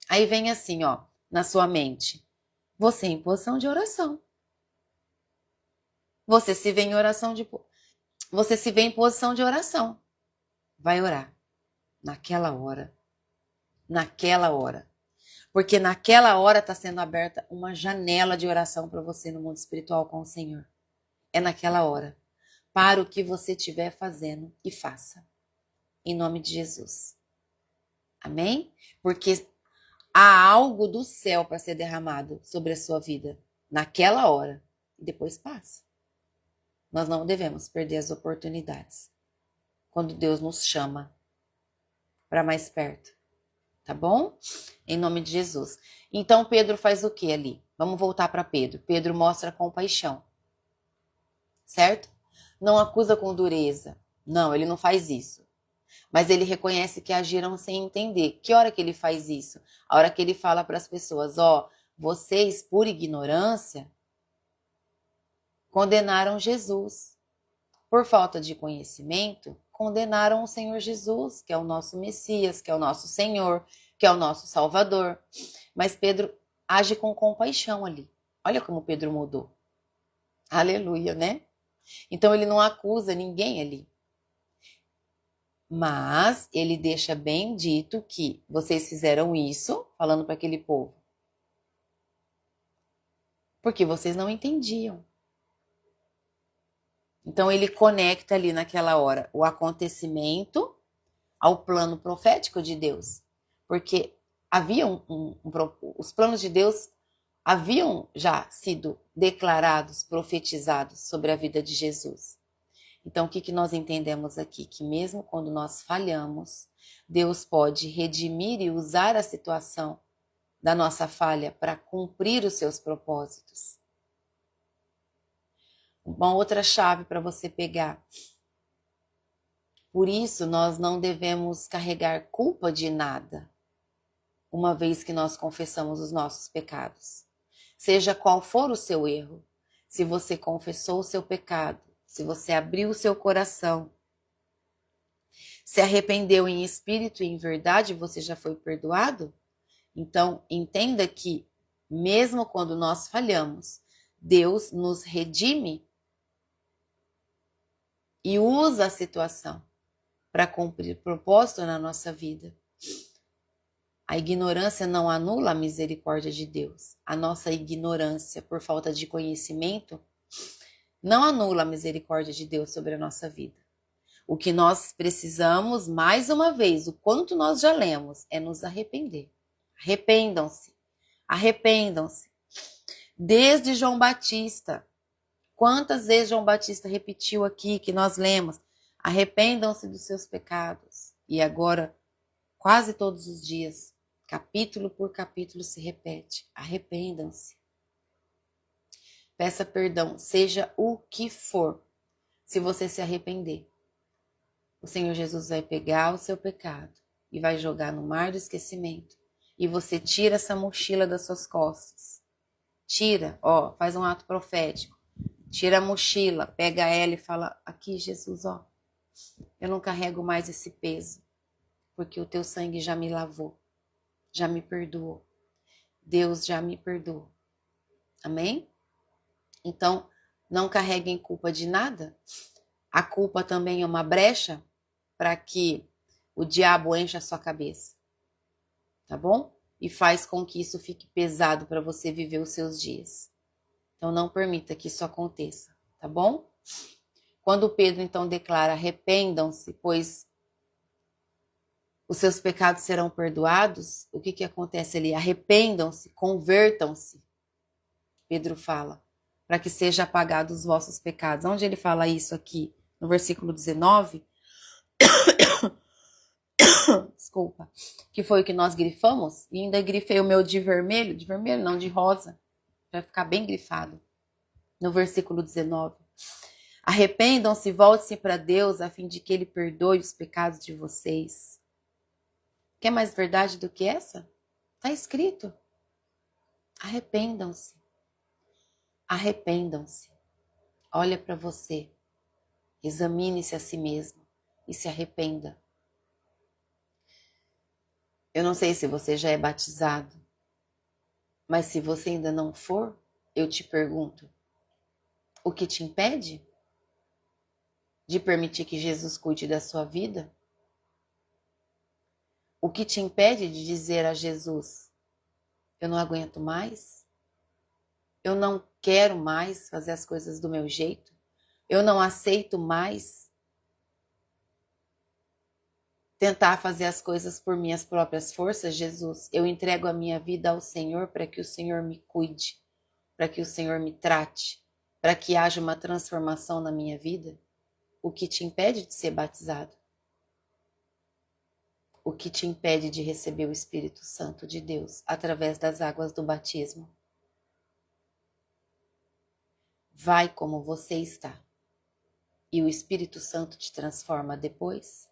Aí vem assim, ó, na sua mente, você em posição de oração. Você se vê em oração de... Você se vê em posição de oração. Vai orar. Naquela hora. Naquela hora. Porque naquela hora está sendo aberta uma janela de oração para você no mundo espiritual com o Senhor. É naquela hora. Para o que você estiver fazendo e faça. Em nome de Jesus. Amém? Porque há algo do céu para ser derramado sobre a sua vida naquela hora. E depois passa. Nós não devemos perder as oportunidades. Quando Deus nos chama para mais perto. Tá bom? Em nome de Jesus. Então Pedro faz o que ali? Vamos voltar para Pedro. Pedro mostra compaixão. Certo? Não acusa com dureza. Não, ele não faz isso. Mas ele reconhece que agiram sem entender. Que hora que ele faz isso? A hora que ele fala para as pessoas, ó, vocês por ignorância condenaram Jesus. Por falta de conhecimento, condenaram o Senhor Jesus, que é o nosso Messias, que é o nosso Senhor, que é o nosso Salvador. Mas Pedro age com compaixão ali. Olha como Pedro mudou. Aleluia, né? Então ele não acusa ninguém ali. Mas ele deixa bem dito que vocês fizeram isso, falando para aquele povo, porque vocês não entendiam. Então ele conecta ali naquela hora o acontecimento ao plano profético de Deus. Porque havia os planos de Deus haviam já sido declarados, profetizados sobre a vida de Jesus. Então, o que nós entendemos aqui? Que mesmo quando nós falhamos, Deus pode redimir e usar a situação da nossa falha para cumprir os seus propósitos. Uma outra chave para você pegar. Por isso, nós não devemos carregar culpa de nada, uma vez que nós confessamos os nossos pecados. Seja qual for o seu erro, se você confessou o seu pecado, se você abriu o seu coração, se arrependeu em espírito e em verdade, você já foi perdoado? Então, entenda que, mesmo quando nós falhamos, Deus nos redime e usa a situação para cumprir propósito na nossa vida. A ignorância não anula a misericórdia de Deus. A nossa ignorância por falta de conhecimento não anula a misericórdia de Deus sobre a nossa vida. O que nós precisamos, mais uma vez, o quanto nós já lemos, é nos arrepender. Arrependam-se. Arrependam-se. Desde João Batista. Quantas vezes João Batista repetiu aqui que nós lemos? Arrependam-se dos seus pecados. E agora, quase todos os dias, capítulo por capítulo se repete. Arrependam-se. Peça perdão, seja o que for, se você se arrepender. O Senhor Jesus vai pegar o seu pecado e vai jogar no mar do esquecimento. E você tira essa mochila das suas costas. Tira, ó, faz um ato profético. Tira a mochila, pega ela e fala, aqui Jesus, ó, eu não carrego mais esse peso, porque o teu sangue já me lavou, já me perdoou. Deus já me perdoou. Amém? Então, não carreguem culpa de nada. A culpa também é uma brecha para que o diabo encha a sua cabeça. Tá bom? E faz com que isso fique pesado para você viver os seus dias. Então, não permita que isso aconteça. Tá bom? Quando Pedro, então, declara, arrependam-se, pois os seus pecados serão perdoados, o que acontece ali? Arrependam-se, convertam-se. Pedro fala, para que seja apagados os vossos pecados. Onde ele fala isso aqui? No versículo 19. Desculpa. Que foi o que nós grifamos. E ainda grifei o meu de vermelho não, de rosa. Vai ficar bem grifado. No versículo 19. Arrependam-se, volte-se para Deus, a fim de que Ele perdoe os pecados de vocês. Quer mais verdade do que essa? Está escrito. Arrependam-se. Arrependam-se. Olha para você. Examine-se a si mesmo e se arrependa. Eu não sei se você já é batizado, mas se você ainda não for, eu te pergunto, O que te impede de permitir que Jesus cuide da sua vida? O que te impede de dizer a Jesus: eu não aguento mais? Eu não quero mais fazer as coisas do meu jeito? Eu não aceito mais tentar fazer as coisas por minhas próprias forças, Jesus? Eu entrego a minha vida ao Senhor para que o Senhor me cuide, para que o Senhor me trate, para que haja uma transformação na minha vida. O que te impede de ser batizado? O que te impede de receber o Espírito Santo de Deus através das águas do batismo? Vai como você está e o Espírito Santo te transforma depois.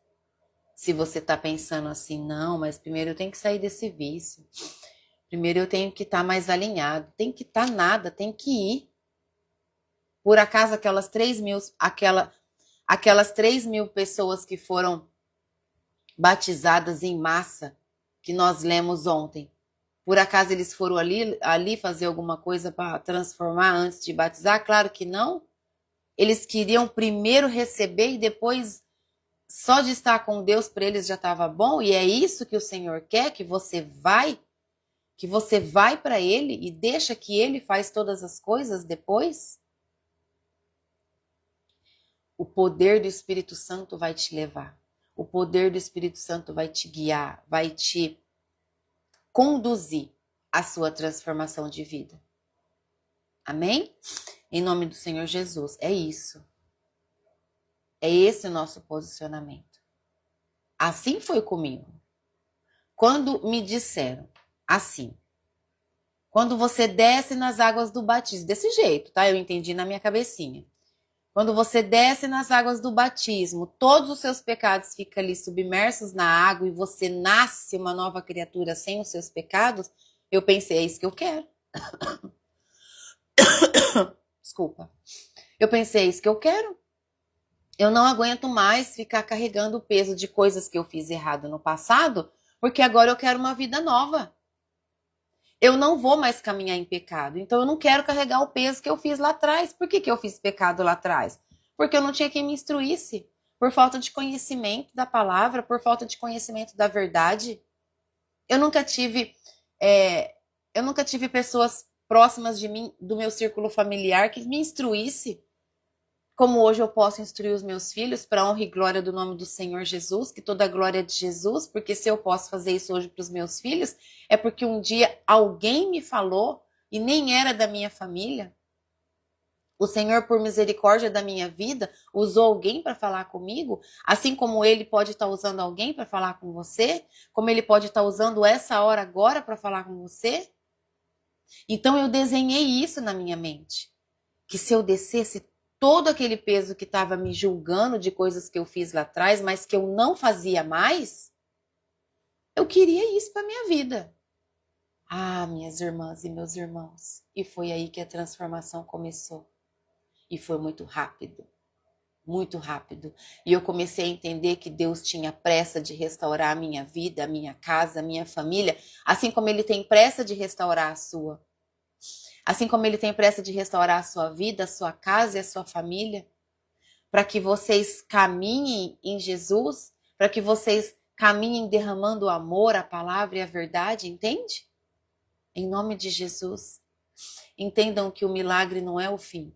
Se você está pensando assim, não, mas primeiro eu tenho que sair desse vício. Primeiro eu tenho que estar mais alinhado. Tem que estar nada, tem que ir. Por acaso aquelas 3.000 pessoas que foram batizadas em massa, que nós lemos ontem, por acaso eles foram ali fazer alguma coisa para transformar antes de batizar? Claro que não. Eles queriam primeiro receber e depois só de estar com Deus para eles já estava bom. E é isso que o Senhor quer, que você vai para Ele e deixa que Ele faz todas as coisas depois. O poder do Espírito Santo vai te levar. O poder do Espírito Santo vai te guiar, vai te conduzir à sua transformação de vida. Amém? Em nome do Senhor Jesus. É isso. É esse o nosso posicionamento. Assim foi comigo. Quando me disseram assim, quando você desce nas águas do batismo, desse jeito, tá? Eu entendi na minha cabecinha. Quando você desce nas águas do batismo, todos os seus pecados ficam ali submersos na água e você nasce uma nova criatura sem os seus pecados, eu pensei, é isso que eu quero. Desculpa. Eu pensei, é isso que eu quero. Eu não aguento mais ficar carregando o peso de coisas que eu fiz errado no passado, porque agora eu quero uma vida nova. Eu não vou mais caminhar em pecado, então eu não quero carregar o peso que eu fiz lá atrás. Por que eu fiz pecado lá atrás? Porque eu não tinha quem me instruísse, por falta de conhecimento da palavra, por falta de conhecimento da verdade. Eu nunca tive, eu nunca tive pessoas próximas de mim, do meu círculo familiar, que me instruísse. Como hoje eu posso instruir os meus filhos para a honra e glória do nome do Senhor Jesus, que toda a glória é de Jesus, porque se eu posso fazer isso hoje para os meus filhos, é porque um dia alguém me falou e nem era da minha família. O Senhor, por misericórdia da minha vida, usou alguém para falar comigo, assim como Ele pode estar usando alguém para falar com você, como Ele pode estar usando essa hora agora para falar com você. Então eu desenhei isso na minha mente, que se eu descesse todo aquele peso que estava me julgando de coisas que eu fiz lá atrás, mas que eu não fazia mais, eu queria isso para minha vida. Ah, minhas irmãs e meus irmãos, e foi aí que a transformação começou. E foi muito rápido, muito rápido. E eu comecei a entender que Deus tinha pressa de restaurar a minha vida, a minha casa, a minha família, assim como Ele tem pressa de restaurar a sua. Assim como Ele tem pressa de restaurar a sua vida, a sua casa e a sua família, para que vocês caminhem em Jesus, para que vocês caminhem derramando o amor, a palavra e a verdade, entende? Em nome de Jesus. Entendam que o milagre não é o fim,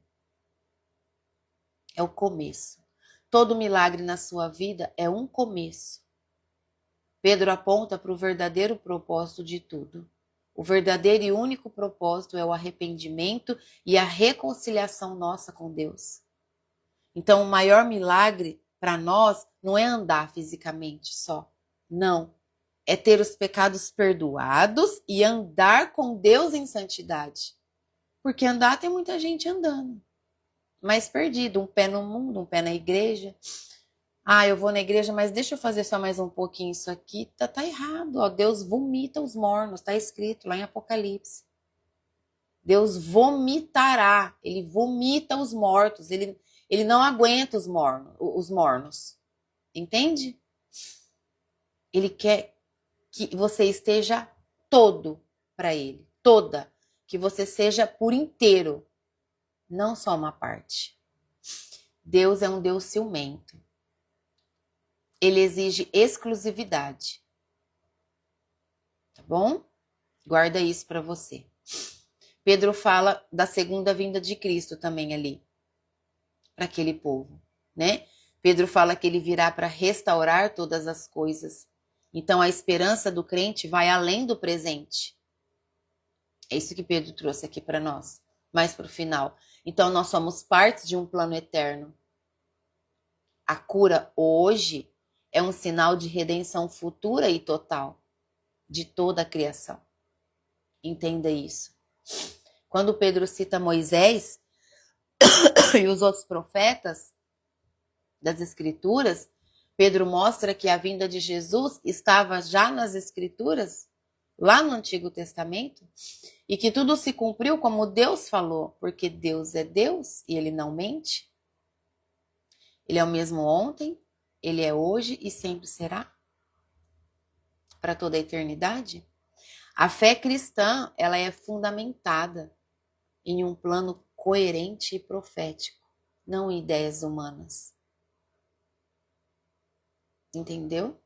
é o começo. Todo milagre na sua vida é um começo. Pedro aponta para o verdadeiro propósito de tudo. O verdadeiro e único propósito é o arrependimento e a reconciliação nossa com Deus. Então, o maior milagre para nós não é andar fisicamente só. Não. É ter os pecados perdoados e andar com Deus em santidade. Porque andar tem muita gente andando, mas perdido, um pé no mundo, um pé na igreja. Ah, eu vou na igreja, mas deixa eu fazer só mais um pouquinho isso aqui. Tá errado, ó. Deus vomita os mornos, tá escrito lá em Apocalipse. Deus vomitará, Ele vomita os mortos, Ele não aguenta os mornos. Entende? Ele quer que você esteja todo para Ele, toda, que você seja por inteiro. não só uma parte. Deus é um Deus ciumento. Ele exige exclusividade. Tá bom? Guarda isso para você. Pedro fala da segunda vinda de Cristo também ali, para aquele povo, né? Pedro fala que ele virá para restaurar todas as coisas. Então a esperança do crente vai além do presente. É isso que Pedro trouxe aqui para nós, mais para o final. Então nós somos parte de um plano eterno. A cura hoje é um sinal de redenção futura e total de toda a criação. Entenda isso. Quando Pedro cita Moisés e os outros profetas das Escrituras, Pedro mostra que a vinda de Jesus estava já nas Escrituras, lá no Antigo Testamento, e que tudo se cumpriu como Deus falou, porque Deus é Deus e Ele não mente. Ele é o mesmo ontem, Ele é hoje e sempre será, para toda a eternidade. A fé cristã, ela é fundamentada em um plano coerente e profético, não em ideias humanas. Entendeu?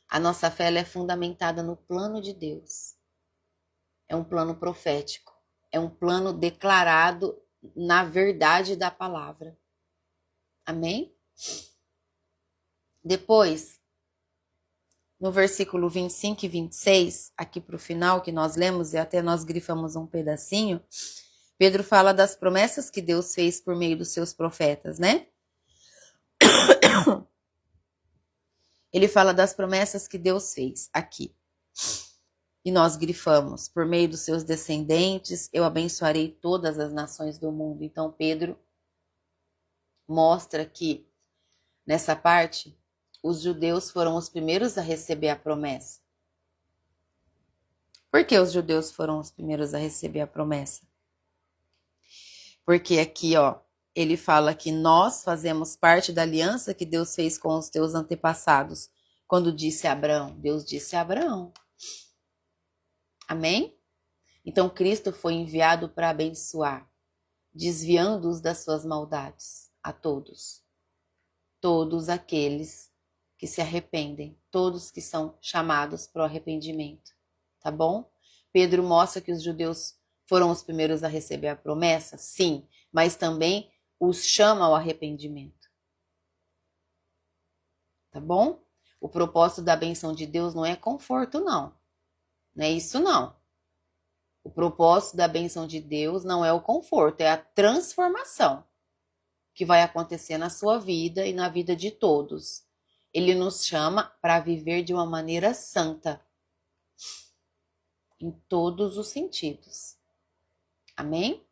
A nossa fé ela é fundamentada no plano de Deus. É um plano profético. É um plano declarado na verdade da palavra. Amém? Depois, no versículo 25 e 26, aqui para o final que nós lemos e até nós grifamos um pedacinho, Pedro fala das promessas que Deus fez por meio dos seus profetas, né? Ele fala das promessas que Deus fez aqui. E nós grifamos, por meio dos seus descendentes, eu abençoarei todas as nações do mundo. Então Pedro mostra que, nessa parte, os judeus foram os primeiros a receber a promessa. Por que os judeus foram os primeiros a receber a promessa? Porque aqui, ó, ele fala que nós fazemos parte da aliança que Deus fez com os teus antepassados. Quando disse a Abraão, Deus disse a Abraão. Amém? Então Cristo foi enviado para abençoar, desviando-os das suas maldades, a todos. Todos aqueles que se arrependem, todos que são chamados para o arrependimento. Tá bom? Pedro mostra que os judeus foram os primeiros a receber a promessa? Sim, mas também os chama ao arrependimento. Tá bom? O propósito da bênção de Deus não é conforto, não. Não é isso, não. O propósito da bênção de Deus não é o conforto, é a transformação que vai acontecer na sua vida e na vida de todos. Ele nos chama para viver de uma maneira santa, em todos os sentidos. Amém?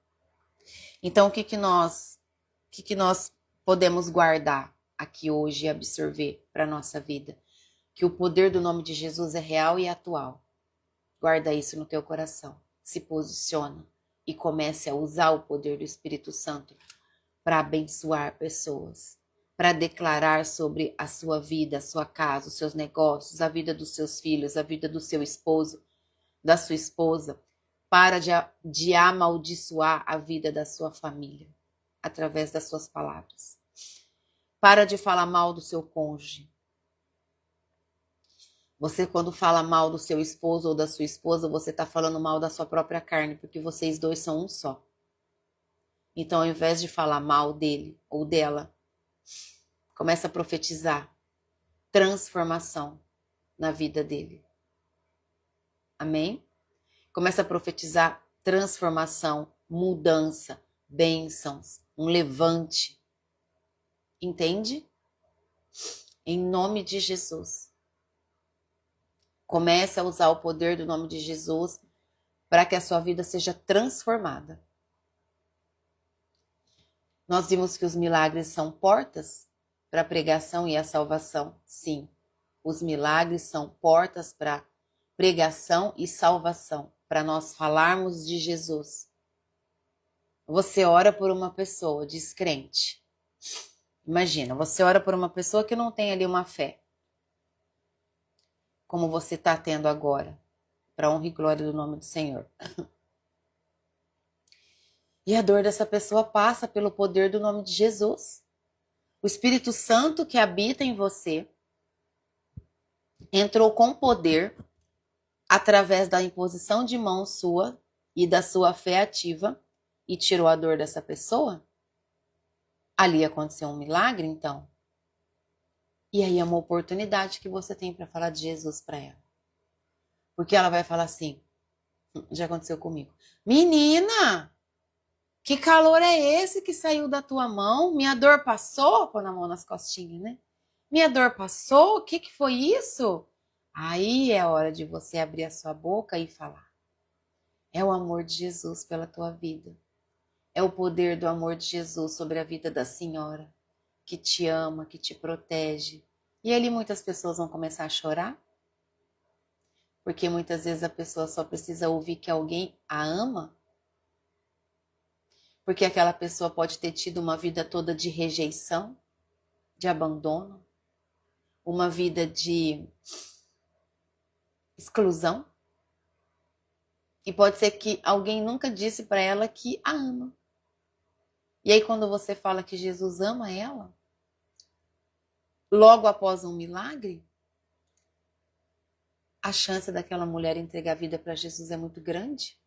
Então, o que nós podemos guardar aqui hoje e absorver para a nossa vida? Que o poder do nome de Jesus é real e atual. Guarda isso no teu coração. Se posiciona e comece a usar o poder do Espírito Santo para abençoar pessoas, para declarar sobre a sua vida, a sua casa, os seus negócios, a vida dos seus filhos, a vida do seu esposo, da sua esposa. Para de amaldiçoar a vida da sua família através das suas palavras. Para de falar mal do seu cônjuge. Você, quando fala mal do seu esposo ou da sua esposa, você está falando mal da sua própria carne, porque vocês dois são um só. Então, ao invés de falar mal dele ou dela, começa a profetizar transformação na vida dele. Amém? Começa a profetizar transformação, mudança, bênçãos, um levante. Entende? Em nome de Jesus. Comece a usar o poder do nome de Jesus para que a sua vida seja transformada. Nós vimos que os milagres são portas para a pregação e a salvação. Sim, os milagres são portas para pregação e salvação, para nós falarmos de Jesus. Você ora por uma pessoa descrente. Imagina, você ora por uma pessoa que não tem ali uma fé, como você está tendo agora, para honra e glória do nome do Senhor. E a dor dessa pessoa passa pelo poder do nome de Jesus. O Espírito Santo que habita em você entrou com poder através da imposição de mão sua e da sua fé ativa e tirou a dor dessa pessoa. Ali aconteceu um milagre, então. E aí é uma oportunidade que você tem para falar de Jesus para ela. Porque ela vai falar assim, já aconteceu comigo. Menina, que calor é esse que saiu da tua mão? Minha dor passou? Põe a mão nas costinhas, né? Minha dor passou? O que foi isso? Aí é hora de você abrir a sua boca e falar. É o amor de Jesus pela tua vida. É o poder do amor de Jesus sobre a vida da senhora, que te ama, que te protege. E ali muitas pessoas vão começar a chorar, porque muitas vezes a pessoa só precisa ouvir que alguém a ama, porque aquela pessoa pode ter tido uma vida toda de rejeição, de abandono, uma vida de exclusão. E pode ser que alguém nunca disse para ela que a ama. E aí quando você fala que Jesus ama ela, logo após um milagre, a chance daquela mulher entregar a vida para Jesus é muito grande.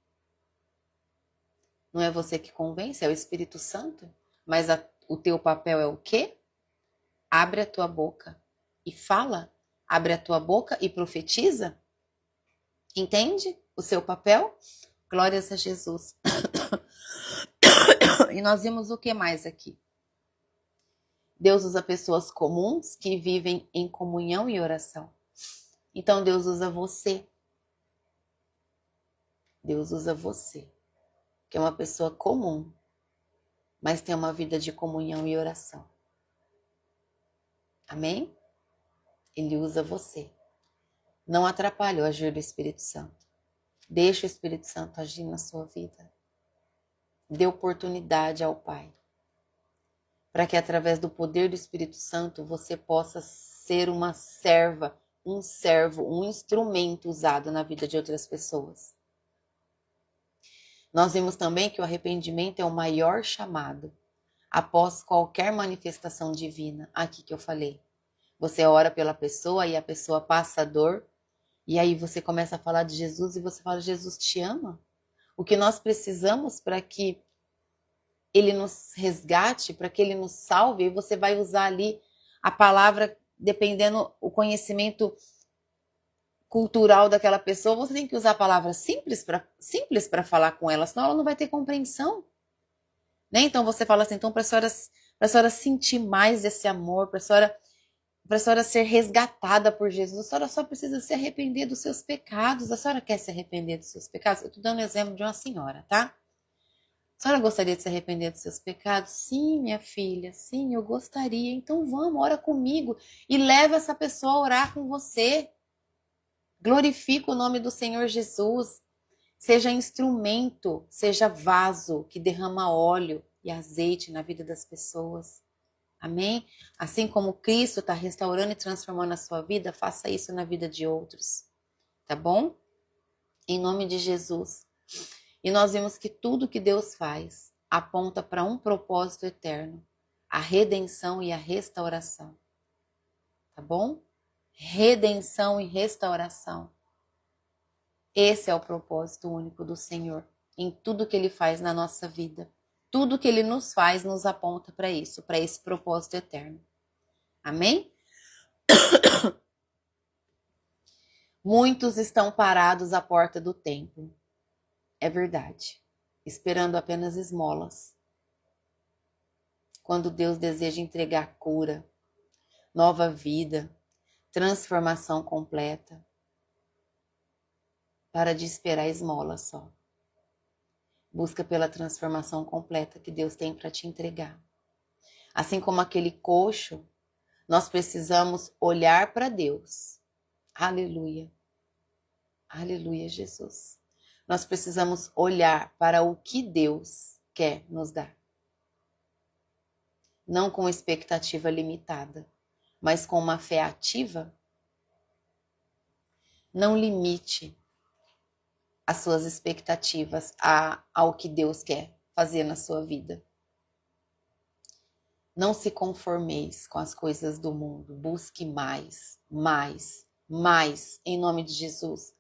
Não é você que convence, é o Espírito Santo. Mas o teu papel é o quê? Abre a tua boca e fala. Abre a tua boca e profetiza. Entende o seu papel? Glórias a Jesus. E nós vimos o que mais aqui? Deus usa pessoas comuns que vivem em comunhão e oração. Então Deus usa você. Deus usa você, que é uma pessoa comum, mas tem uma vida de comunhão e oração. Amém? Ele usa você. Não atrapalhe o agir do Espírito Santo. Deixa o Espírito Santo agir na sua vida. Dê oportunidade ao Pai, para que através do poder do Espírito Santo você possa ser uma serva, um servo, um instrumento usado na vida de outras pessoas. Nós vimos também que o arrependimento é o maior chamado após qualquer manifestação divina. Aqui que eu falei. Você ora pela pessoa e a pessoa passa a dor, e aí você começa a falar de Jesus e você fala, Jesus te ama. O que nós precisamos para que Ele nos resgate, para que Ele nos salve, e você vai usar ali a palavra, dependendo o conhecimento cultural daquela pessoa, você tem que usar palavras simples para falar com ela, senão ela não vai ter compreensão. Né? Então você fala assim, então para a senhora sentir mais esse amor, para a senhora ser resgatada por Jesus, a senhora só precisa se arrepender dos seus pecados. A senhora quer se arrepender dos seus pecados? Eu estou dando um exemplo de uma senhora, tá? A senhora gostaria de se arrepender dos seus pecados? Sim, minha filha, sim, eu gostaria. Então vamos, ora comigo e leva essa pessoa a orar com você. Glorifica o nome do Senhor Jesus. Seja instrumento, seja vaso que derrama óleo e azeite na vida das pessoas. Amém? Assim como Cristo está restaurando e transformando a sua vida, faça isso na vida de outros. Tá bom? Em nome de Jesus. E nós vimos que tudo que Deus faz aponta para um propósito eterno. A redenção e a restauração. Tá bom? Redenção e restauração. Esse é o propósito único do Senhor em tudo que Ele faz na nossa vida. Tudo que Ele nos faz nos aponta para isso, para esse propósito eterno. Amém? Muitos estão parados à porta do templo. É verdade. Esperando apenas esmolas. Quando Deus deseja entregar cura, nova vida, transformação completa. Para de esperar esmola só. Busca pela transformação completa que Deus tem para te entregar. Assim como aquele coxo, nós precisamos olhar para Deus. Aleluia. Aleluia, Jesus. Nós precisamos olhar para o que Deus quer nos dar. Não com expectativa limitada, mas com uma fé ativa. Não limite as suas expectativas ao que Deus quer fazer na sua vida. Não se conformeis com as coisas do mundo. Busque mais, mais, mais, em nome de Jesus.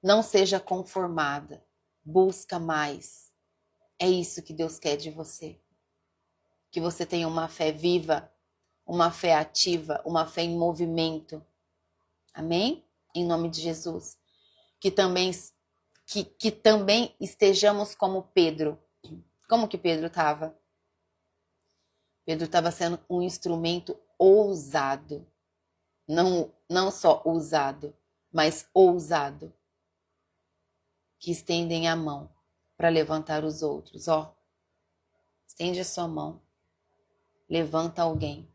Não seja conformada. Busca mais. É isso que Deus quer de você. Que você tenha uma fé viva, uma fé ativa, uma fé em movimento. Amém? Em nome de Jesus. Que também estejamos como Pedro. Como que Pedro estava? Pedro estava sendo um instrumento ousado. Não só usado, mas ousado. Que estendem a mão para levantar os outros. Ó, estende a sua mão. Levanta alguém.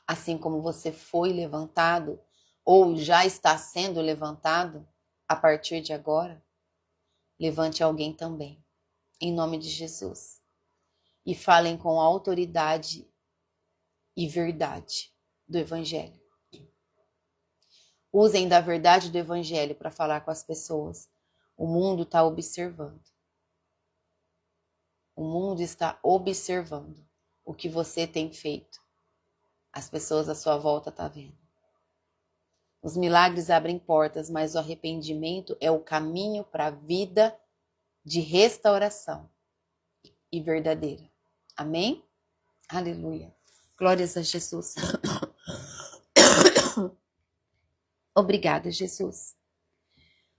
Assim como você foi levantado, ou já está sendo levantado, a partir de agora, levante alguém também. Em nome de Jesus. E falem com autoridade e verdade do Evangelho. Usem da verdade do Evangelho para falar com as pessoas. O mundo está observando. O mundo está observando o que você tem feito. As pessoas à sua volta estão vendo. Os milagres abrem portas, mas o arrependimento é o caminho para a vida de restauração e verdadeira. Amém? Aleluia. Glórias a Jesus. Obrigada, Jesus.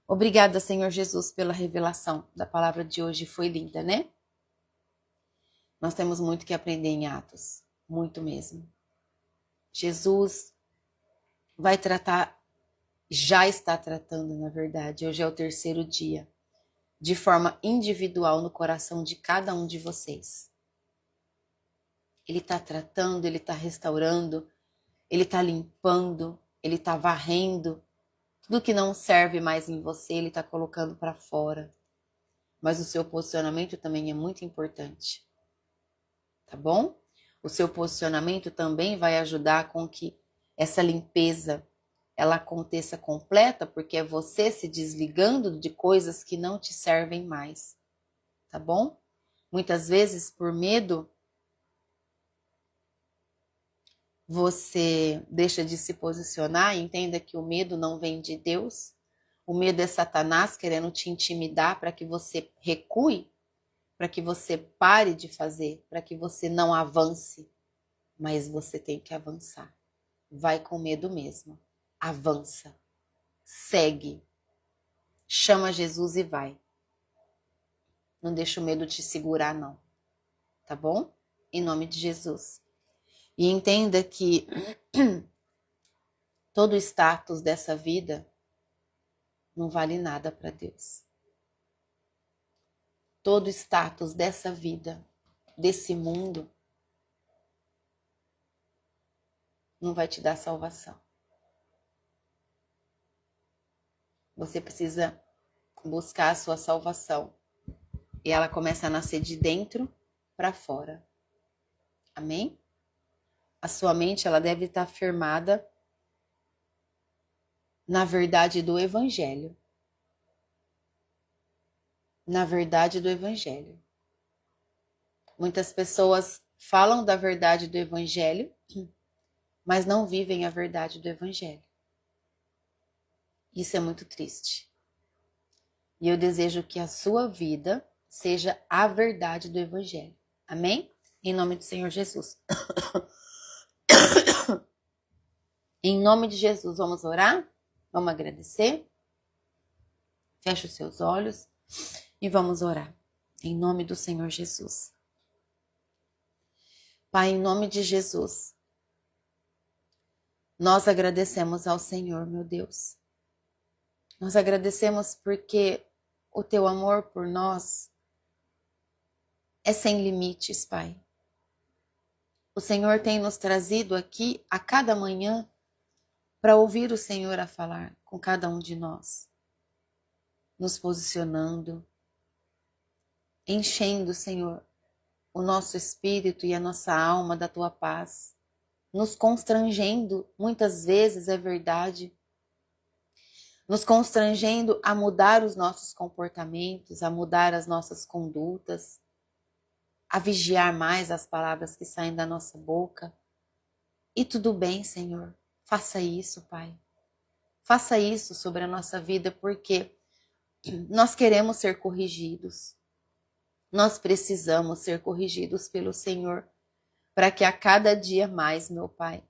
Obrigada, Senhor Jesus, pela revelação da palavra de hoje. Foi linda, né? Nós temos muito que aprender em Atos. Muito mesmo. Jesus vai tratar, já está tratando, na verdade. Hoje é o 3º dia. De forma individual no coração de cada um de vocês. Ele está tratando, ele está restaurando, ele está limpando, ele está varrendo. Tudo que não serve mais em você, ele está colocando para fora. Mas o seu posicionamento também é muito importante. Tá bom? O seu posicionamento também vai ajudar com que essa limpeza ela aconteça completa, porque é você se desligando de coisas que não te servem mais. Tá bom? Muitas vezes, por medo, você deixa de se posicionar. Entenda que o medo não vem de Deus. O medo é Satanás querendo te intimidar para que você recue, para que você pare de fazer, para que você não avance. Mas você tem que avançar. Vai com medo mesmo. Avança. Segue. Chama Jesus e vai. Não deixa o medo te segurar, não. Tá bom? Em nome de Jesus. E entenda que todo o status dessa vida não vale nada para Deus. Todo o status dessa vida, desse mundo, não vai te dar salvação. Você precisa buscar a sua salvação. E ela começa a nascer de dentro para fora. Amém? A sua mente ela deve estar firmada na verdade do Evangelho. Na verdade do Evangelho. Muitas pessoas falam da verdade do Evangelho, mas não vivem a verdade do Evangelho. Isso é muito triste. E eu desejo que a sua vida seja a verdade do Evangelho. Amém? Em nome do Senhor Jesus. Em nome de Jesus, vamos orar? Vamos agradecer? Feche os seus olhos e vamos orar. Em nome do Senhor Jesus. Pai, em nome de Jesus, nós agradecemos ao Senhor, meu Deus. Nós agradecemos porque o teu amor por nós é sem limites, Pai. O Senhor tem nos trazido aqui a cada manhã para ouvir o Senhor a falar com cada um de nós, nos posicionando, enchendo, Senhor, o nosso espírito e a nossa alma da tua paz, nos constrangendo, muitas vezes é verdade, nos constrangendo a mudar os nossos comportamentos, a mudar as nossas condutas, a vigiar mais as palavras que saem da nossa boca. E tudo bem, Senhor. Faça isso, Pai. Faça isso sobre a nossa vida, porque nós queremos ser corrigidos. Nós precisamos ser corrigidos pelo Senhor, para que a cada dia mais, meu Pai,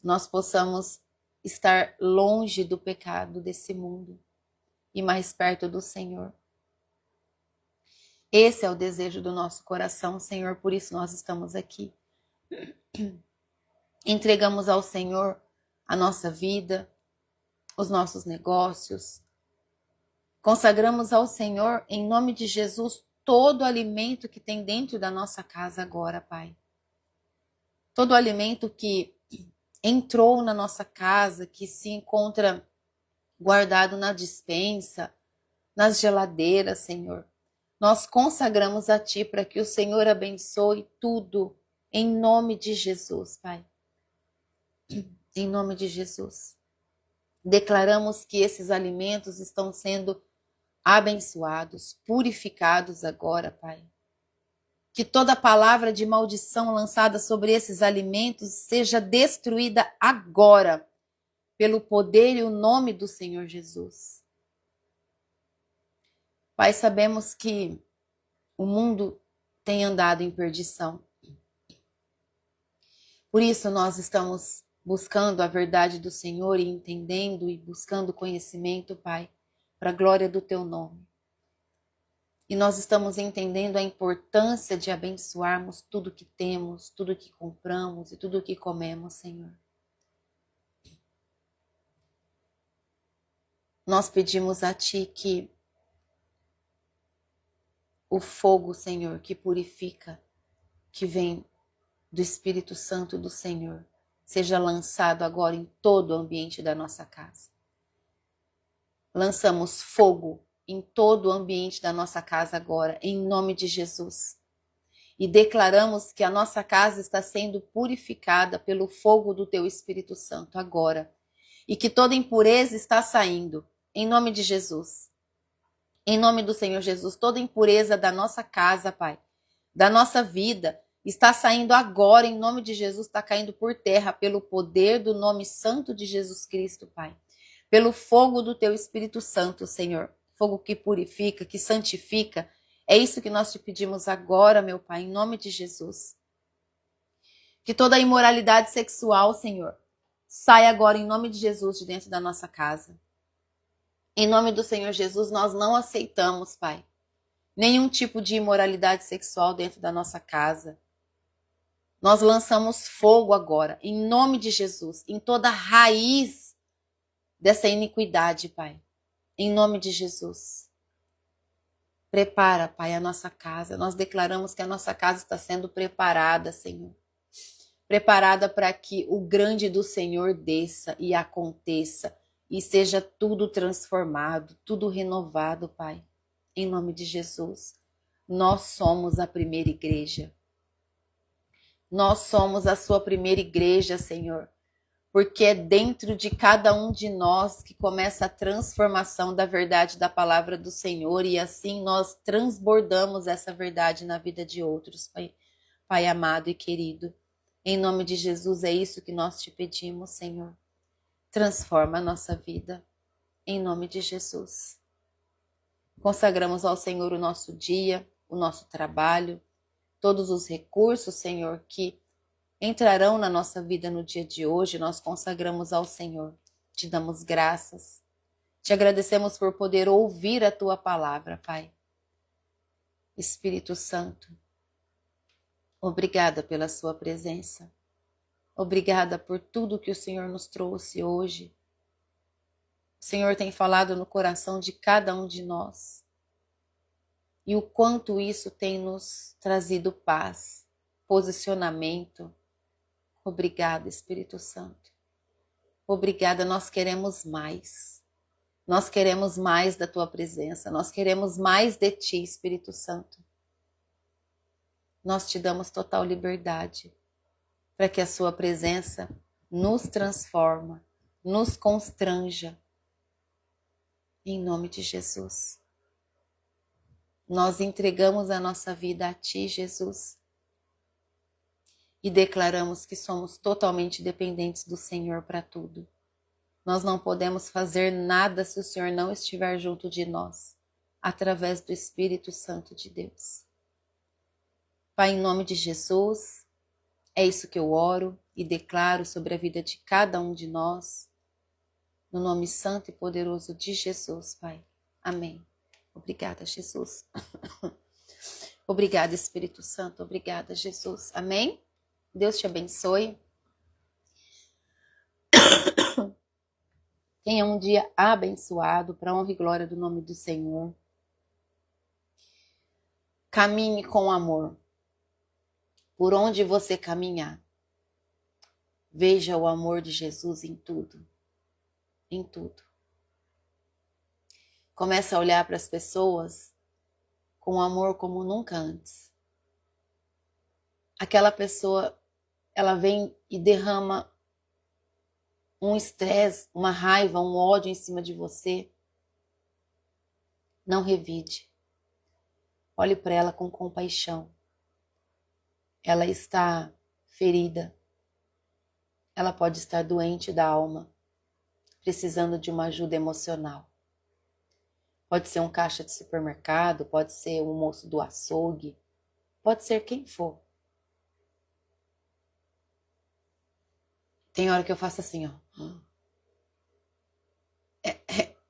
nós possamos estar longe do pecado desse mundo e mais perto do Senhor. Esse é o desejo do nosso coração, Senhor, por isso nós estamos aqui. Entregamos ao Senhor a nossa vida, os nossos negócios. Consagramos ao Senhor, em nome de Jesus, todo o alimento que tem dentro da nossa casa agora, Pai. Todo o alimento que entrou na nossa casa, que se encontra guardado na despensa, nas geladeiras, Senhor. Nós consagramos a Ti para que o Senhor abençoe tudo, em nome de Jesus, Pai. Em nome de Jesus. Declaramos que esses alimentos estão sendo abençoados, purificados agora, Pai. Que toda palavra de maldição lançada sobre esses alimentos seja destruída agora, pelo poder e o nome do Senhor Jesus. Pai, sabemos que o mundo tem andado em perdição. Por isso nós estamos buscando a verdade do Senhor e entendendo e buscando conhecimento, Pai, para a glória do Teu nome. E nós estamos entendendo a importância de abençoarmos tudo que temos, tudo que compramos e tudo que comemos, Senhor. Nós pedimos a Ti que o fogo, Senhor, que purifica, que vem do Espírito Santo do Senhor, seja lançado agora em todo o ambiente da nossa casa. Lançamos fogo em todo o ambiente da nossa casa agora, em nome de Jesus. E declaramos que a nossa casa está sendo purificada pelo fogo do Teu Espírito Santo agora. E que toda impureza está saindo, em nome de Jesus. Em nome do Senhor Jesus, toda impureza da nossa casa, Pai, da nossa vida, está saindo agora, em nome de Jesus, está caindo por terra, pelo poder do nome santo de Jesus Cristo, Pai. Pelo fogo do Teu Espírito Santo, Senhor. Fogo que purifica, que santifica. É isso que nós te pedimos agora, meu Pai, em nome de Jesus. Que toda imoralidade sexual, Senhor, saia agora em nome de Jesus de dentro da nossa casa. Em nome do Senhor Jesus, nós não aceitamos, Pai, nenhum tipo de imoralidade sexual dentro da nossa casa. Nós lançamos fogo agora, em nome de Jesus, em toda a raiz dessa iniquidade, Pai. Em nome de Jesus. Prepara, Pai, a nossa casa. Nós declaramos que a nossa casa está sendo preparada, Senhor. Preparada para que o grande do Senhor desça e aconteça. E seja tudo transformado, tudo renovado, Pai. Em nome de Jesus. Nós somos a primeira igreja. Nós somos a sua primeira igreja, Senhor. Porque é dentro de cada um de nós que começa a transformação da verdade da palavra do Senhor, e assim nós transbordamos essa verdade na vida de outros, Pai, Pai amado e querido. Em nome de Jesus, é isso que nós te pedimos, Senhor. Transforma a nossa vida, em nome de Jesus. Consagramos ao Senhor o nosso dia, o nosso trabalho, todos os recursos, Senhor, que entrarão na nossa vida no dia de hoje. Nós consagramos ao Senhor. Te damos graças. Te agradecemos por poder ouvir a Tua palavra, Pai. Espírito Santo, obrigada pela Sua presença. Obrigada por tudo que o Senhor nos trouxe hoje. O Senhor tem falado no coração de cada um de nós. E o quanto isso tem nos trazido paz, posicionamento. Obrigada, Espírito Santo. Obrigada, nós queremos mais. Nós queremos mais da Tua presença. Nós queremos mais de Ti, Espírito Santo. Nós te damos total liberdade para que a Sua presença nos transforma, nos constranja. Em nome de Jesus. nós entregamos a nossa vida a Ti, Jesus, e declaramos que somos totalmente dependentes do Senhor para tudo. Nós não podemos fazer nada se o Senhor não estiver junto de nós, através do Espírito Santo de Deus. Pai, em nome de Jesus, é isso que eu oro e declaro sobre a vida de cada um de nós, no nome santo e poderoso de Jesus, Pai. Amém. Obrigada, Jesus. Obrigada, Espírito Santo. Obrigada, Jesus. Amém? Deus te abençoe. Tenha um dia abençoado, para a honra e glória do nome do Senhor. Caminhe com amor. Por onde você caminhar, veja o amor de Jesus em tudo. Em tudo. Começa a olhar para as pessoas com amor como nunca antes. Aquela pessoa, ela vem e derrama um estresse, uma raiva, um ódio em cima de você. Não revide. Olhe para ela com compaixão. Ela está ferida. Ela pode estar doente da alma, precisando de uma ajuda emocional. Pode ser um caixa de supermercado, pode ser um moço do açougue, pode ser quem for. Tem hora que eu faço assim, ó.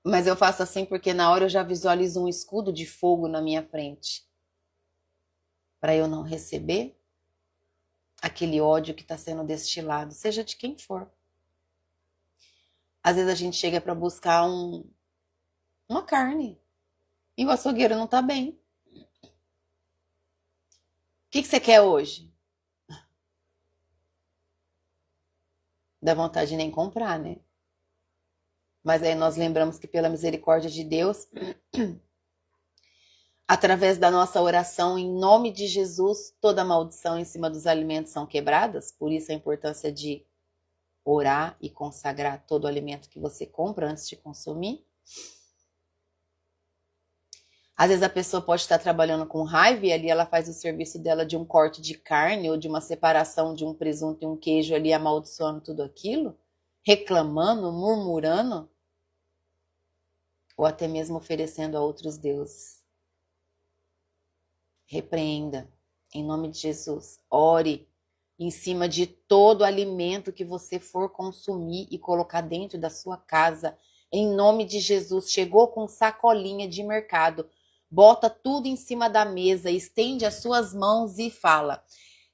Mas eu faço assim porque na hora eu já visualizo um escudo de fogo na minha frente. Para eu não receber aquele ódio que está sendo destilado, seja de quem for. Às vezes a gente chega para buscar uma carne e o açougueiro não está bem. O que você quer hoje? Dá vontade de nem comprar, né? Mas aí nós lembramos que pela misericórdia de Deus, através da nossa oração, em nome de Jesus, toda maldição em cima dos alimentos são quebradas. Por isso a importância de orar e consagrar todo o alimento que você compra antes de consumir. Às vezes a pessoa pode estar trabalhando com raiva e ali ela faz o serviço dela de um corte de carne ou de uma separação de um presunto e um queijo ali, amaldiçoando tudo aquilo, reclamando, murmurando, ou até mesmo oferecendo a outros deuses. Repreenda, em nome de Jesus. Ore em cima de todo alimento que você for consumir e colocar dentro da sua casa. Em nome de Jesus. Chegou com sacolinha de mercado. Bota tudo em cima da mesa, estende as suas mãos e fala: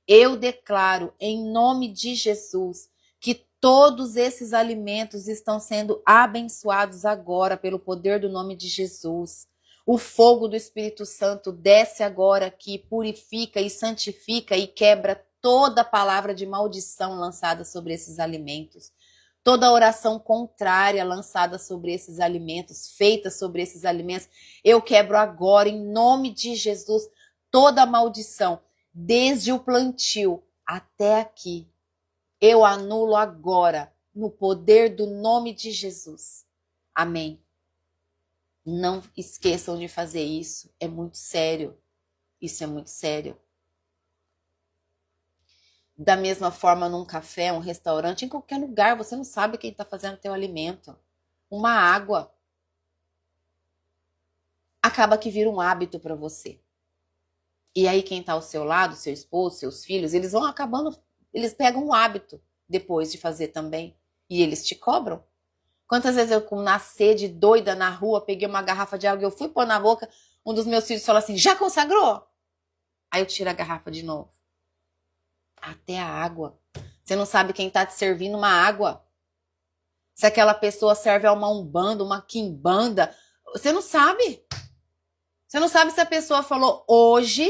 eu declaro em nome de Jesus que todos esses alimentos estão sendo abençoados agora pelo poder do nome de Jesus. O fogo do Espírito Santo desce agora aqui, purifica e santifica e quebra toda palavra de maldição lançada sobre esses alimentos. Toda oração contrária lançada sobre esses alimentos, feita sobre esses alimentos, eu quebro agora, em nome de Jesus, toda maldição, desde o plantio até aqui. Eu anulo agora, no poder do nome de Jesus. Amém. Não esqueçam de fazer isso, é muito sério. Isso é muito sério. Da mesma forma, num café, um restaurante, em qualquer lugar, você não sabe quem está fazendo teu alimento. Uma água. Acaba que vira um hábito para você. E aí quem está ao seu lado, seu esposo, seus filhos, eles vão acabando, eles pegam um hábito depois de fazer também. E eles te cobram. Quantas vezes eu, com na sede doida na rua, peguei uma garrafa de água e eu fui pôr na boca, um dos meus filhos falou assim, já consagrou? Aí eu tiro a garrafa de novo. Até a água. Você não sabe quem está te servindo uma água. Se aquela pessoa serve a uma umbanda, uma quimbanda. Você não sabe. Você não sabe se a pessoa falou hoje.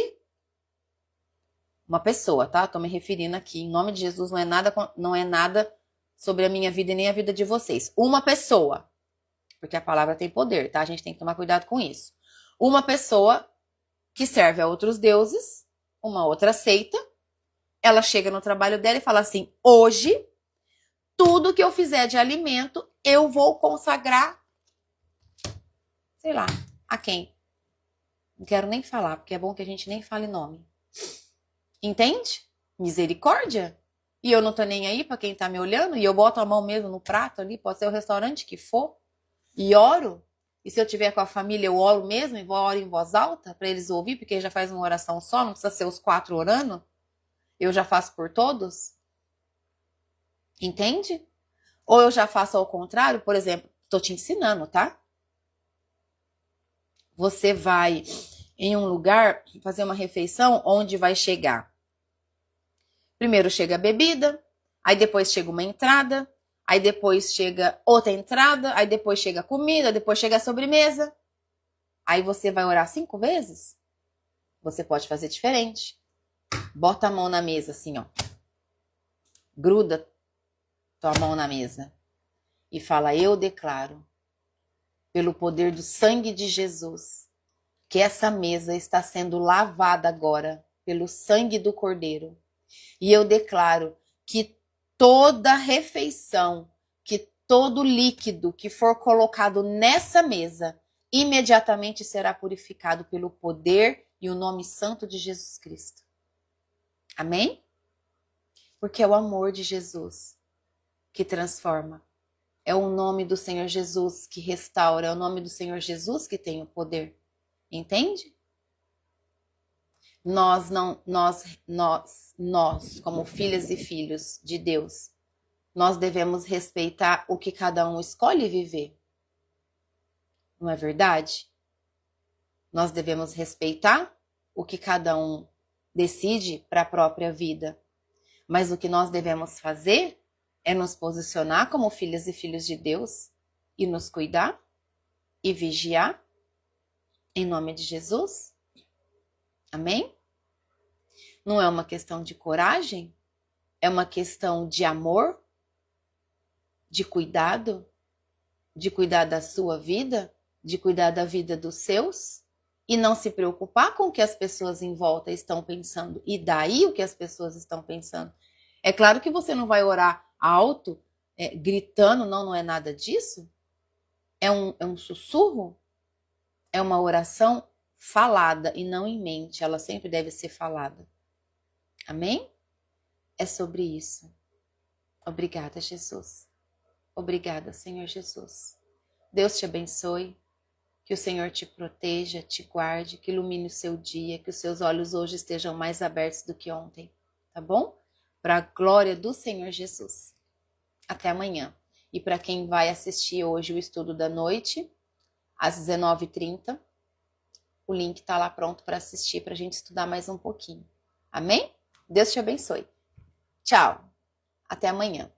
Uma pessoa, tá? Tô me referindo aqui. Em nome de Jesus, não é nada sobre a minha vida e nem a vida de vocês. Uma pessoa. Porque a palavra tem poder, tá? A gente tem que tomar cuidado com isso. Uma pessoa que serve a outros deuses, uma outra seita. Ela chega no trabalho dela e fala assim, hoje, tudo que eu fizer de alimento, eu vou consagrar, sei lá, a quem? Não quero nem falar, porque é bom que a gente nem fale nome. Entende? Misericórdia. E eu não tô nem aí pra quem tá me olhando, e eu boto a mão mesmo no prato ali, pode ser o restaurante que for, e oro. E se eu tiver com a família, eu oro mesmo, e oro em voz alta, pra eles ouvir, porque já faz uma oração só, não precisa ser os 4 orando. Eu já faço por todos. Entende? Ou eu já faço ao contrário, por exemplo, tô te ensinando, tá? Você vai em um lugar fazer uma refeição onde vai chegar. Primeiro chega a bebida, aí depois chega uma entrada, aí depois chega outra entrada, aí depois chega a comida, depois chega a sobremesa. Aí você vai orar 5 vezes? Você pode fazer diferente. Bota a mão na mesa assim, ó. Gruda tua mão na mesa e fala: eu declaro, pelo poder do sangue de Jesus, que essa mesa está sendo lavada agora pelo sangue do Cordeiro. E eu declaro que toda refeição, que todo líquido que for colocado nessa mesa, imediatamente será purificado pelo poder e o nome santo de Jesus Cristo. Amém? Porque é o amor de Jesus que transforma. É o nome do Senhor Jesus que restaura. É o nome do Senhor Jesus que tem o poder. Entende? Nós, como filhas e filhos de Deus, nós devemos respeitar o que cada um escolhe viver. Não é verdade? Nós devemos respeitar o que cada um decide para a própria vida. Mas o que nós devemos fazer é nos posicionar como filhas e filhos de Deus e nos cuidar e vigiar em nome de Jesus. Amém? Não é uma questão de coragem, é uma questão de amor, de cuidar da sua vida, de cuidar da vida dos seus e não se preocupar com o que as pessoas em volta estão pensando e daí o que as pessoas estão pensando. É claro que você não vai orar alto, gritando, não é nada disso. É um sussurro, é uma oração falada e não em mente, ela sempre deve ser falada. Amém? É sobre isso. Obrigada, Jesus. Obrigada, Senhor Jesus. Deus te abençoe, que o Senhor te proteja, te guarde, que ilumine o seu dia, que os seus olhos hoje estejam mais abertos do que ontem, tá bom? Para a glória do Senhor Jesus. Até amanhã. E para quem vai assistir hoje o estudo da noite, às 19h30, o link está lá pronto para assistir, para a gente estudar mais um pouquinho. Amém? Deus te abençoe. Tchau. Até amanhã.